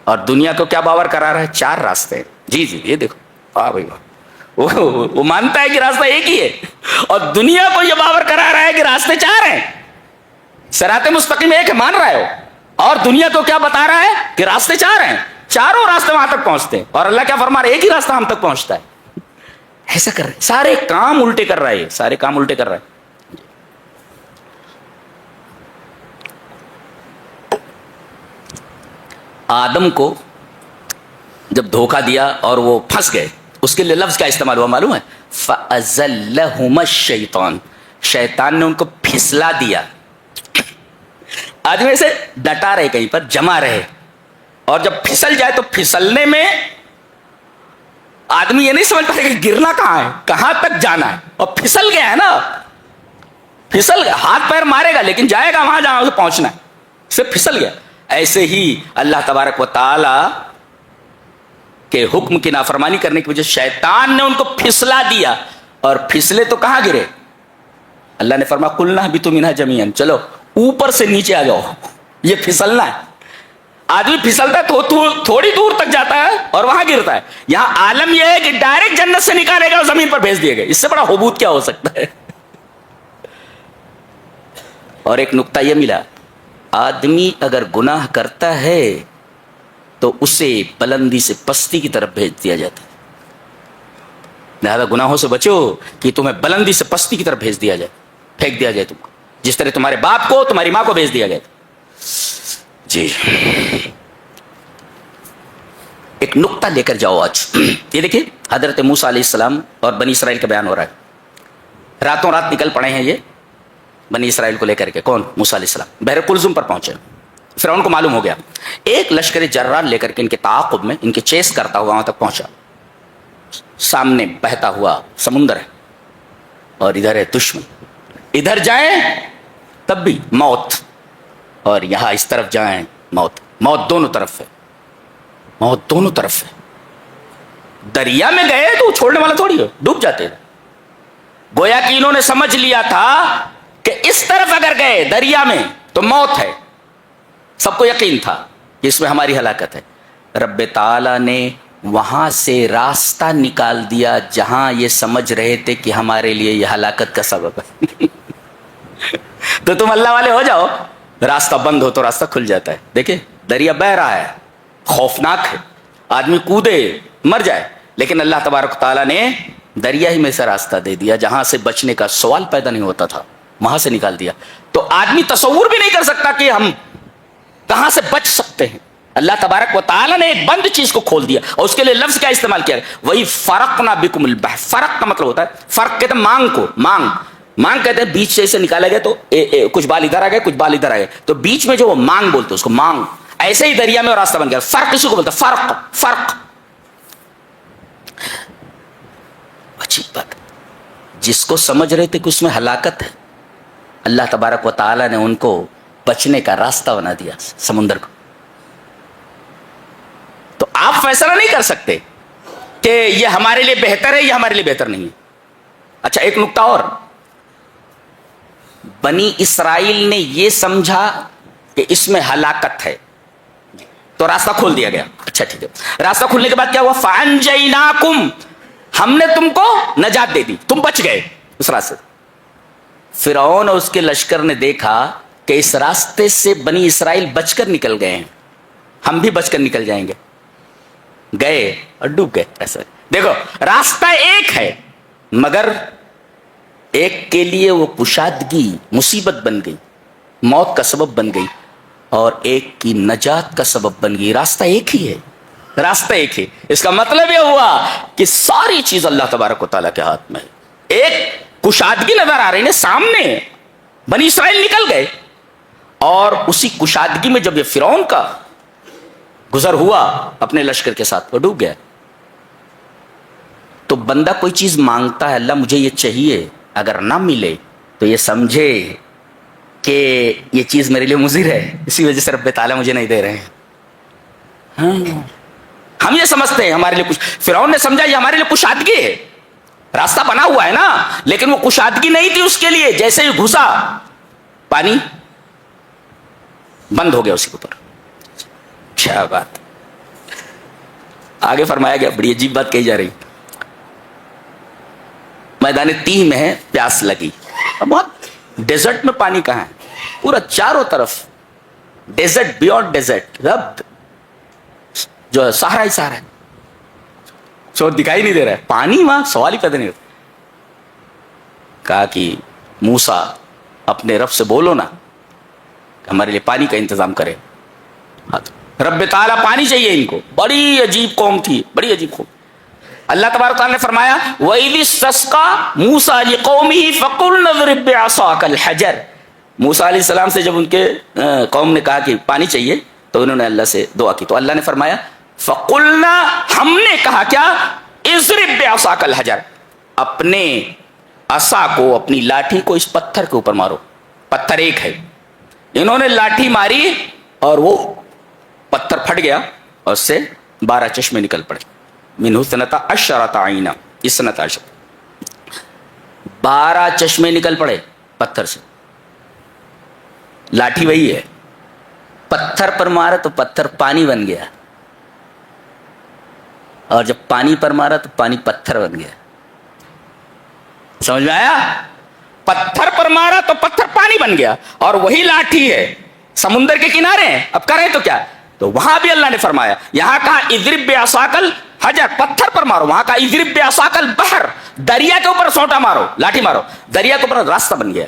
اور دنیا کو کیا باور کرا رہا ہے؟ 4 راستے ہیں. جی یہ دیکھو, واہ بھائی واہ, وہ مانتا ہے کہ راستہ ایک ہی ہے, اور دنیا کو یہ باور کرا رہا ہے کہ راستے 4 ہیں. صراط مستقیم ایک ہے مان رہا ہے, اور دنیا کو کیا بتا رہا ہے کہ راستے 4 ہیں. چاروں راستے وہاں تک پہنچتے ہیں, اور اللہ کیا فرما رہا ہے؟ ایک ہی راستہ ہم تک پہنچتا ہے. ایسا کر رہے, سارے کام الٹے کر رہا ہے, سارے کام الٹے کر رہا ہے. آدم کو جب دھوکہ دیا اور وہ پھنس گئے, اس کے لیے لفظ کیا استعمال ہوا معلوم ہے؟ فَأَزَلَّهُمَا الشَّيْطَانُ, شیطان نے ان کو پھسلا دیا. آدمی ایسے ڈٹا رہے, کہیں پر جمع رہے, اور جب پھسل جائے تو پھسلنے میں آدمی یہ نہیں سمجھ پاتا کہ گرنا کہاں ہے, کہاں تک جانا ہے. اور پھسل گیا ہے نا, پھسل گیا, ہاتھ پیر مارے گا لیکن جائے گا وہاں جہاں اسے پہنچنا ہے, اسے پھسل گیا. ایسے ہی اللہ تبارک و تعالی کے حکم کی نافرمانی کرنے کی وجہ سے شیطان نے ان کو پھسلا دیا, اور پھسلے تو کہاں گرے؟ اللہ نے فرمایا قلنا اہبطوا منہا جمیعا, چلو اوپر سے نیچے آ جاؤ, یہ پھسلنا ہے. آدمی پھسلتا ہے تو تھوڑی دور تک جاتا ہے اور وہاں گرتا ہے. یہاں عالم یہ ہے کہ ڈائریکٹ جنت سے نکالے گا اور زمین پر بھیج دیے گئے. اس سے بڑا حبوط کیا ہو سکتا ہے؟ اور ایک نقطہ یہ ملا, آدمی اگر گناہ کرتا ہے تو اسے بلندی سے پستی کی طرف بھیج دیا جاتا ہے. لہذا گناہوں سے بچو کہ تمہیں بلندی سے پستی کی طرف بھیج دیا جائے, پھینک دیا جائے تم کو, جس طرح تمہارے باپ کو تمہاری ماں کو بھیج دیا گیا. جی ایک نقطہ لے کر جاؤ آج. یہ دیکھیں حضرت موسیٰ علیہ السلام اور بنی اسرائیل کا بیان ہو رہا ہے. راتوں رات نکل پڑے ہیں یہ بنی اسرائیل کو لے کر کے. کون؟ موسیٰ علیہ السلام. بحر کلزم پر پہنچے. فرعون کو معلوم ہو گیا, ایک لشکر جرار لے کر کے ان کے تعاقب میں, ان کے چیس کرتا ہوا وہاں تک پہنچا. سامنے بہتا ہوا سمندر ہے اور ادھر ہے دشمن. ادھر جائیں تب بھی موت, اور یہاں اس طرف جائیں موت. موت دونوں طرف ہے, موت دونوں طرف ہے. دریا میں گئے تو چھوڑنے والا تھوڑی ہے, ڈوب جاتے. گویا کہ انہوں نے سمجھ لیا تھا کہ اس طرف اگر گئے دریا میں تو موت ہے. سب کو یقین تھا کہ اس میں ہماری ہلاکت ہے. رب تعالی نے وہاں سے راستہ نکال دیا جہاں یہ سمجھ رہے تھے کہ ہمارے لیے یہ ہلاکت کا سبب ہے. تو تم اللہ والے ہو جاؤ، راستہ بند ہو تو راستہ کھل جاتا ہے. دیکھیں دریا بہ رہا ہے، خوفناک ہے، آدمی کودے مر جائے، لیکن اللہ تبارک و تعالیٰ نے دریا ہی میں سے راستہ دے دیا، جہاں سے بچنے کا سوال پیدا نہیں ہوتا تھا وہاں سے نکال دیا. تو آدمی تصور بھی نہیں کر سکتا کہ ہم کہاں سے بچ سکتے ہیں. اللہ تبارک و تعالیٰ نے ایک بند چیز کو کھول دیا، اور اس کے لیے لفظ کیا استعمال کیا، وہی فرقنا بکم البحر. فرق کا مطلب ہوتا ہے، فرق کہتے ہیں مانگ کو، مانگ کہتے ہیں بیچ سے اسے نکالا گیا تو کچھ بال ادھر آ گئے کچھ بال ادھر آ گئے، تو بیچ میں جو وہ مانگ بولتے اس کو مانگ. ایسے ہی دریا میں راستہ بن گیا. فرق کسی کو بولتا ہے، فرق. اچھی بات، جس کو سمجھ رہے تھے کہ اس میں ہلاکت ہے، اللہ تبارک و تعالیٰ نے ان کو بچنے کا راستہ بنا دیا سمندر کو. تو آپ فیصلہ نہیں کر سکتے کہ یہ ہمارے لیے بہتر ہے یا ہمارے لیے بہتر نہیں ہے. اچھا ایک نکتہ اور، بنی اسرائیل نے یہ سمجھا کہ اس میں ہلاکت ہے تو راستہ کھول دیا گیا. اچھا ٹھیک ہے، راستہ کھولنے کے بعد کیا ہوا، فَأَنْجَيْنَاكُمْ، ہم نے تم کو نجات دے دی، تم بچ گئے اس راستے. فرعون اور اس کے لشکر نے دیکھا کہ اس راستے سے بنی اسرائیل بچ کر نکل گئے ہیں، ہم بھی بچ کر نکل جائیں گے. گئے اور ڈوب گئے. ایسا دیکھو راستہ ایک ہے، مگر ایک کے لیے وہ کشادگی مصیبت بن گئی، موت کا سبب بن گئی، اور ایک کی نجات کا سبب بن گئی. راستہ ایک ہی ہے، راستہ ایک ہے. اس کا مطلب یہ ہوا کہ ساری چیز اللہ تبارک و تعالیٰ کے ہاتھ میں ہے. ایک کشادگی نظر آ رہی ہے سامنے، بنی اسرائیل نکل گئے، اور اسی کشادگی میں جب یہ فرعون کا گزر ہوا اپنے لشکر کے ساتھ، وہ ڈوب گیا. تو بندہ کوئی چیز مانگتا ہے، اللہ مجھے یہ چاہیے، اگر نہ ملے تو یہ سمجھے کہ یہ چیز میرے لیے مضر ہے، اسی وجہ سے رب تعالیٰ مجھے نہیں دے رہے ہیں. ہم یہ سمجھتے ہیں ہمارے لیے کچھ، فرعون نے سمجھا یہ ہمارے لیے کشادگی ہے، راستہ بنا ہوا ہے نا، لیکن وہ کشادگی نہیں تھی اس کے لیے. جیسے ہی گھسا پانی بند ہو گیا اسی کے اوپر. کیا بات، آگے فرمایا گیا، بڑی عجیب بات کہی جا رہی. میدان تیہ میں ہے، پیاس لگی، بہت ڈیزرٹ میں پانی کہاں ہے، پورا چاروں طرف ڈیزرٹ، بیونڈ ڈیزرٹ، رب جو ہے سہارا ہی سہارا ہے، سو دکھائی نہیں دے رہا ہے پانی، وہاں سوال ہی پیدا نہیں ہوتا. کہا کہ موسیٰ اپنے رب سے بولو نا کہ ہمارے لیے پانی کا انتظام کرے. رب تعالیٰ پانی چاہیے ان کو. بڑی عجیب قوم تھی، بڑی عجیب قوم. اللہ تبارک تعالیٰ نے فرمایا وَإِذِ اسْتَسْقَىٰ مُوسَىٰ لِقَوْمِهِ فَقُلْنَا اضْرِب بِّعَصَاكَ الْحَجَرَ. موسیٰ علیہ السلام سے جب ان کے قوم نے کہا کہ پانی چاہیے تو انہوں نے اللہ سے دعا کی، تو اللہ نے فرمایا فَقُلْنَا، ہم نے کہا کیا، اضْرِب بِّعَصَاكَ الْحَجَرَ، اپنے عصا کو، اپنی لاٹھی کو اس پتھر کے اوپر مارو. پتھر ایک ہے. انہوں نے لاٹھی ماری اور وہ پتھر پھٹ گیا اور اس سے 12 چشمے نکل پڑے. منہ 12 عینا، 12 چشمے نکل پڑے پتھر سے. لاٹھی وہی ہے، پتھر پر مارا تو پتھر پانی بن گیا، اور جب پانی پر مارا تو پانی پتھر بن گیا. سمجھ میں آیا؟ پتھر پر مارا تو پتھر پانی بن گیا، اور وہی لاٹھی ہے سمندر کے کنارے ہیں. اب کریں تو کیا، تو وہاں بھی اللہ نے فرمایا، یہاں کہا اضرب بعصاک الحجر، پتھر پر مارو، وہاں کہا اضرب بعصاک البحر، دریا کے اوپر سونٹا مارو، لاٹھی مارو، دریا کے اوپر راستہ بن گیا،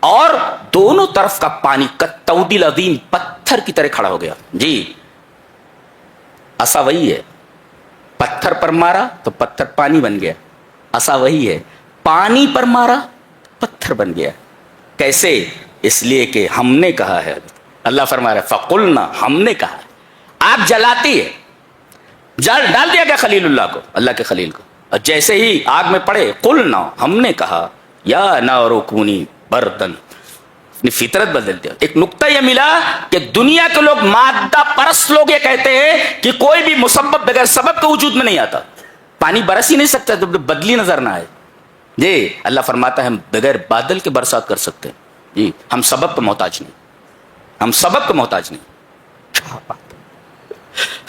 اور دونوں طرف کا پانی کالطود العظیم، پتھر کی طرح کھڑا ہو گیا. جی عصا وہی ہے، پتھر پر مارا تو پتھر پانی بن گیا. عصا وہی ہے، پانی پر مارا پتھر بن گیا. کیسے؟ اس لیے کہ ہم نے کہا ہے. اللہ فرما رہا ہے فقلنا، ہم نے کہا. آپ جلاتی ہے، ڈال دیا گیا خلیل اللہ کو، اللہ کے خلیل کو، اور جیسے ہی آگ میں پڑے قلنا، ہم نے کہا یا نار کونی بردن، اپنی فطرت بدل دیا. ایک نقطہ یہ ملا کہ دنیا کے لوگ، مادہ پرست لوگ یہ کہتے ہیں کہ کوئی بھی مسبب بغیر سبب کے وجود میں نہیں آتا. پانی برس ہی نہیں سکتا جب بدلی نظر نہ آئے. جی اللہ فرماتا ہے ہم بغیر بادل کے برسات کر سکتے ہیں. جی ہم سبب کا محتاج نہیں، ہم سبب کا محتاج نہیں.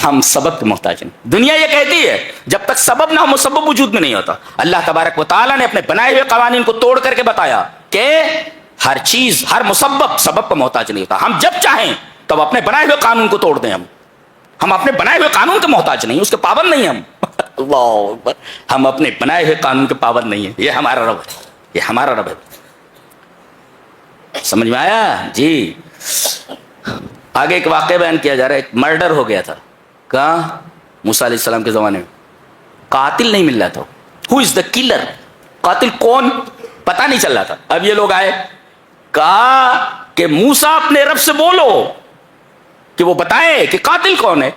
ہم سبب کے محتاج نہیں. دنیا یہ کہتی ہے جب تک سبب نہ ہو مسبب وجود میں نہیں ہوتا. اللہ تبارک و تعالیٰ نے اپنے بنائے ہوئے قوانین کو توڑ کر کے بتایا کہ ہر چیز، ہر مسبب سبب کا محتاج نہیں ہوتا. ہم جب چاہیں تب اپنے بنائے ہوئے قانون کو توڑ دیں. ہم اپنے بنائے ہوئے قانون کے محتاج نہیں، اس کے پابند نہیں ہم. اللہ اکبر. ہم اپنے بنائے ہوئے قانون کے پابند نہیں ہیں. یہ ہمارا رب ہے، یہ ہمارا رب ہے. سمجھ میں آیا؟ جی. آگے ایک واقعہ بیان کیا جا رہا ہے. ایک مرڈر ہو گیا تھا. کہاں؟ موسیٰ علیہ السلام کے زمانے میں. قاتل نہیں مل رہا تھا. ہو از دا کلر؟ قاتل کون پتہ نہیں چل رہا تھا. اب یہ لوگ آئے، کہا کہ موسیٰ اپنے رب سے بولو کہ وہ بتائے کہ قاتل کون ہے.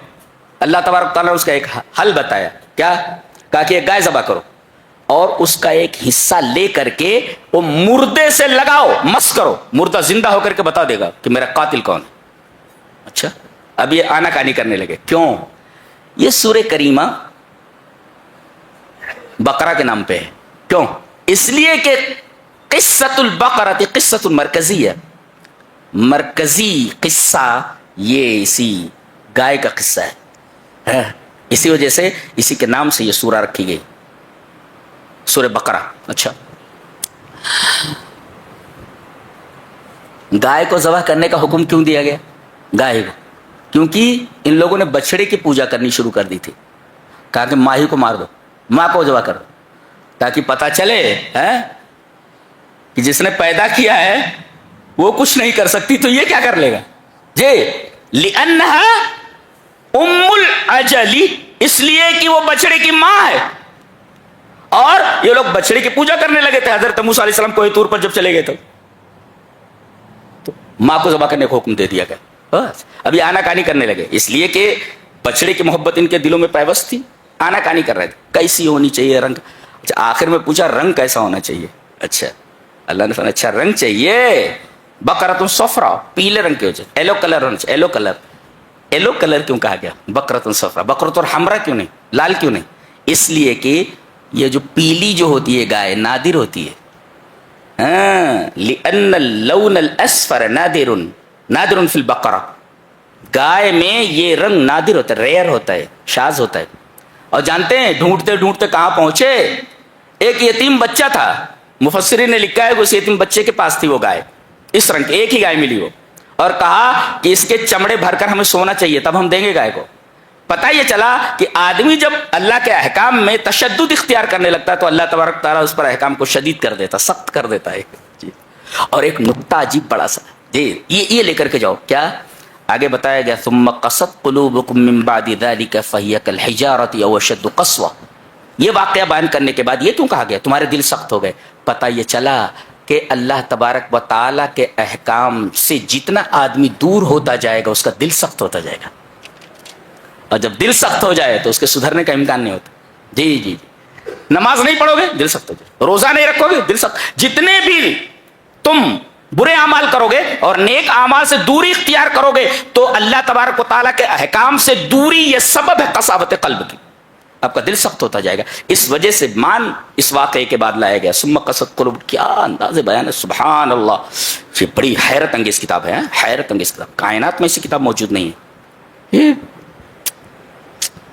اللہ تبارک تعالیٰ نے اس کا ایک حل بتایا. کیا؟ کہا کہ ایک گائے ذبح کرو اور اس کا ایک حصہ لے کر کے وہ مردے سے لگاؤ، مس کرو. مردہ زندہ ہو کر کے بتا دے گا کہ میرا قاتل کون ہے. اچھا، اب یہ آنا کانی کرنے لگے. کیوں؟ یہ سورہ کریمہ بقرہ کے نام پہ ہے. کیوں؟ اس لیے کہ قصۃ البقرہ قصۃ مرکزی ہے. مرکزی قصہ یہ اسی گائے کا قصہ ہے. اسی وجہ سے اسی کے نام سے یہ سورہ رکھی گئی، سورہ بقرہ. اچھا، گائے کو ذبح کرنے کا حکم کیوں دیا گیا؟ گائے کو کیونکہ ان لوگوں نے بچڑے کی پوجا کرنی شروع کر دی تھی. کہا کہ ماہی کو مار دو، ماں کو ذبح کر دو، تاکہ پتہ چلے کہ جس نے پیدا کیا ہے وہ کچھ نہیں کر سکتی تو یہ کیا کر لے گا. جی، لِأَنَّهَا أُمُّ الْأَجَلِ، اس لیے کہ وہ بچڑے کی ماں ہے. اور یہ لوگ بچڑے کی پوجا کرنے لگے تھے. حضرت موسیٰ علیہ السلام کوہ طور پر جب چلے گئے تھے تو ماں کو ذبح کرنے کا حکم دے دیا گیا. بس ابھی آنا کانی کرنے لگے، اس لیے کہ بچڑے کی محبت ان کے دلوں میں پیوست تھی. آنا کانی کر رہے تھے. کیسی ہونی چاہیے رنگ؟ اچھا، آخر میں پوچھا رنگ کیسا ہونا چاہیے. اچھا، اللہ نے فرمایا اچھا رنگ چاہیے. بقرۃ صفرا، پیلے رنگ کے ہو جائے. ایلو کلر ہونا چاہیے. Aloe colour. ایلو کلر کیوں کہا گیا؟ بقرۃ صفرا. بقرۃ حمرا کیوں نہیں؟ لال کیوں نہیں؟ اس لیے کہ یہ جو پیلی جو ہوتی ہے گائے نادر ہوتی ہے. لِأَنَّ اللَّوْنَ الْأَصْفَرَ نادر فی البقرہ. گائے میں یہ رنگ نادر ہوتا ہے، ریئر ہوتا ہے، شاذ ہوتا ہے. اور جانتے ہیں ڈھونڈتے ڈھونڈتے کہاں پہنچے؟ ایک یتیم بچہ تھا. مفسرین نے لکھا ہے کہ اس یتیم بچے کے پاس تھی وہ گائے، اس رنگ کی ایک ہی گائے ملی وہ. اور کہا کہ اس کے چمڑے بھر کر ہمیں سونا چاہیے، تب ہم دیں گے گائے کو. پتہ یہ چلا کہ آدمی جب اللہ کے احکام میں تشدد اختیار کرنے لگتا ہے تو اللہ تبارک تعالیٰ اس پر احکام کو شدید کر دیتا، سخت کر دیتا ہے. جی. اور ایک نقطہ عجیب بڑا سا، جی یہ لے کر کے جاؤ. کیا آگے بتایا گیا؟ ثم قست قلوبکم من بعد ذلک فہی کالحجارۃ او اشد قسوہ. یہ واقعہ بیان کرنے کے بعد یہ کیوں کہا گیا تمہارے دل سخت ہو گئے؟ پتہ یہ چلا کہ اللہ تبارک و تعالیٰ کے احکام سے جتنا آدمی دور ہوتا جائے گا اس کا دل سخت ہوتا جائے گا. اور جب دل سخت ہو جائے تو اس کے سدھرنے کا امکان نہیں ہوتا. جی جی جی. نماز نہیں پڑھو گے دل سخت ہو جائے، روزہ نہیں رکھو گے دل سخت. جتنے بھی تم برے اعمال کرو گے اور نیک اعمال سے دوری اختیار کرو گے تو اللہ تبارک و تعالیٰ کے احکام سے دوری یہ سبب ہے قساوت قلب کی. آپ کا دل سخت ہوتا جائے گا. اس وجہ سے مان اس واقعے کے بعد لایا گیا ثم قست قلوب. کیا انداز بیان ہے، سبحان اللہ. یہ بڑی حیرت انگیز کتاب ہے، حیرت انگیز کتاب. کائنات میں ایسی کتاب موجود نہیں ہے. یہ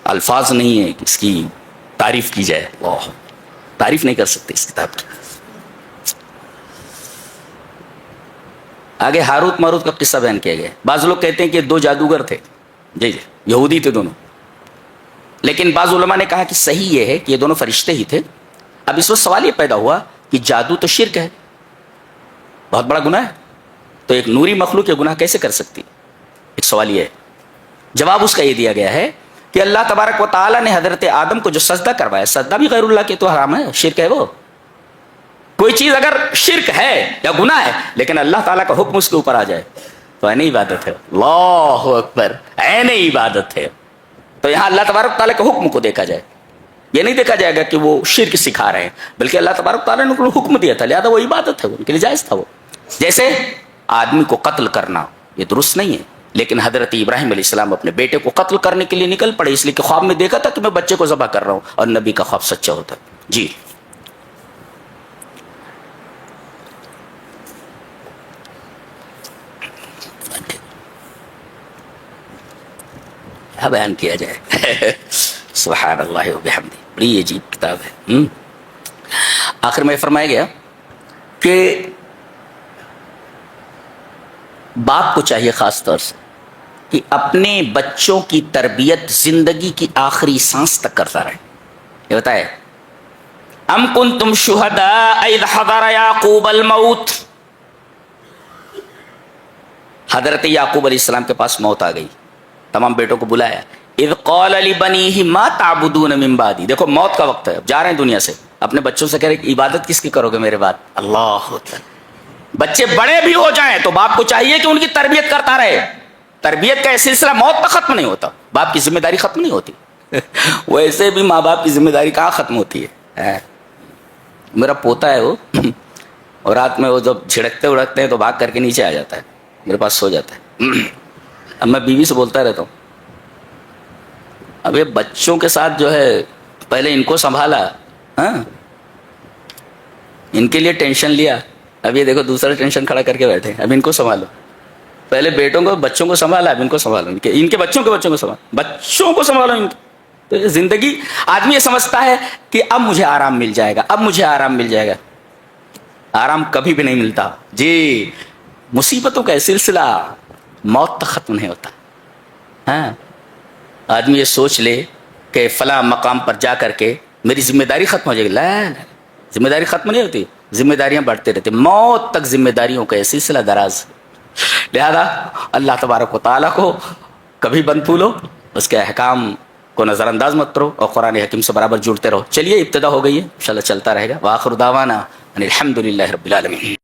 الفاظ نہیں ہے کہ اس کی تعریف کی جائے. واہ، تعریف نہیں کر سکتے اس کتاب کی. آگے ہاروت ماروت کا قصہ بیان کیا گیا. بعض لوگ کہتے ہیں کہ دو جادوگر تھے، جی جی یہودی تھے دونوں. لیکن بعض علماء نے کہا کہ صحیح یہ ہے کہ یہ دونوں فرشتے ہی تھے. اب اس وقت سوال یہ پیدا ہوا کہ جادو تو شرک ہے، بہت بڑا گناہ ہے، تو ایک نوری مخلوق یہ گناہ کیسے کر سکتی؟ ایک سوال یہ ہے. جواب اس کا یہ دیا گیا ہے کہ اللہ تبارک و تعالیٰ نے حضرت آدم کو جو سجدہ کروایا، سجدہ بھی غیر اللہ کے تو حرام ہے، شرک ہے. وہ کوئی چیز اگر شرک ہے یا گناہ ہے لیکن اللہ تعالیٰ کا حکم اس کے اوپر آ جائے تو عین عبادت ہے. اللہ اکبر، عین عبادت ہے. تو یہاں اللہ تبارک تعالیٰ کے حکم کو دیکھا جائے. یہ نہیں دیکھا جائے گا کہ وہ شرک سکھا رہے ہیں، بلکہ اللہ تبارک تعالیٰ نے ان کو حکم دیا تھا، لہذا وہ عبادت ہے، ان کے لیے جائز تھا. وہ جیسے آدمی کو قتل کرنا یہ درست نہیں ہے، لیکن حضرت ابراہیم علیہ السلام اپنے بیٹے کو قتل کرنے کے لیے نکل پڑے، اس لیے کہ خواب میں دیکھا تھا کہ میں بچے کو ذبح کر رہا ہوں، اور نبی کا خواب سچا ہوتا ہے. جی بیان کیا جائے. سبحان اللہ و بحمدہ. بڑی عجیب کتاب ہے. آخر میں فرمایا گیا کہ باپ کو چاہیے خاص طور سے کہ اپنے بچوں کی تربیت زندگی کی آخری سانس تک کرتا رہے. یہ بتائے ام کنتم شہداء اذ حضر یعقوب الموت. حضرت یعقوب علیہ السلام کے پاس موت آ گئی, تمام بیٹوں کو بلایا. اذ قال لبنیہ ما تعبدون من بعدی. دیکھو موت کا وقت ہے, جا رہے ہیں دنیا سے, اپنے بچوں سے کہہ رہے عبادت کس کی کرو گے میرے بعد. اللہ اکبر. بچے بڑے بھی ہو جائیں تو باپ کو چاہیے کہ ان کی تربیت کرتا رہے. تربیت کا یہ سلسلہ موت تک ختم نہیں ہوتا, باپ کی ذمہ داری ختم نہیں ہوتی. ویسے بھی ماں باپ کی ذمہ داری کہاں ختم ہوتی ہے. میرا پوتا ہے وہ, اور رات میں وہ جب جھڑکتے اڑکتے ہیں تو بھاگ کر کے نیچے آ جاتا ہے, میرے پاس سو جاتا ہے. اب میں بیوی سے بولتا رہتا ہوں, اب یہ بچوں کے ساتھ جو ہے پہلے ان کو سنبھالا, ہاں ان کے لیے ٹینشن لیا, اب یہ دیکھو دوسرا ٹینشن کھڑا کر کے بیٹھے, اب ان کو سنبھالو. پہلے بیٹوں کو بچوں کو سنبھالا, اب ان کو سنبھالو, ان کے بچوں کو سنبھالو, بچوں کو سنبھالو ان کے. تو یہ زندگی, آدمی یہ سمجھتا ہے کہ اب مجھے آرام مل جائے گا, اب مجھے آرام مل جائے گا. آرام کبھی بھی نہیں ملتا جی. مصیبتوں کا سلسلہ موت تک ختم نہیں ہوتا. ہاں آدمی یہ سوچ لے کہ فلاں مقام پر جا کر کے میری ذمہ داری ختم ہو جائے گی. لا, ذمہ داری ختم نہیں ہوتی, ذمہ داریاں بڑھتے رہتے, موت تک ذمہ داریوں کا یہ سلسلہ دراز. لہذا اللہ تبارک و تعالیٰ کو کبھی بند پھولو, اس کے احکام کو نظر انداز مت کرو, اور قرآن حکیم سے برابر جڑتے رہو. چلیے ابتدا ہو گئی ہے, انشاءاللہ چلتا رہے گا. وآخر دعوانا ان الحمد للہ رب العالمین.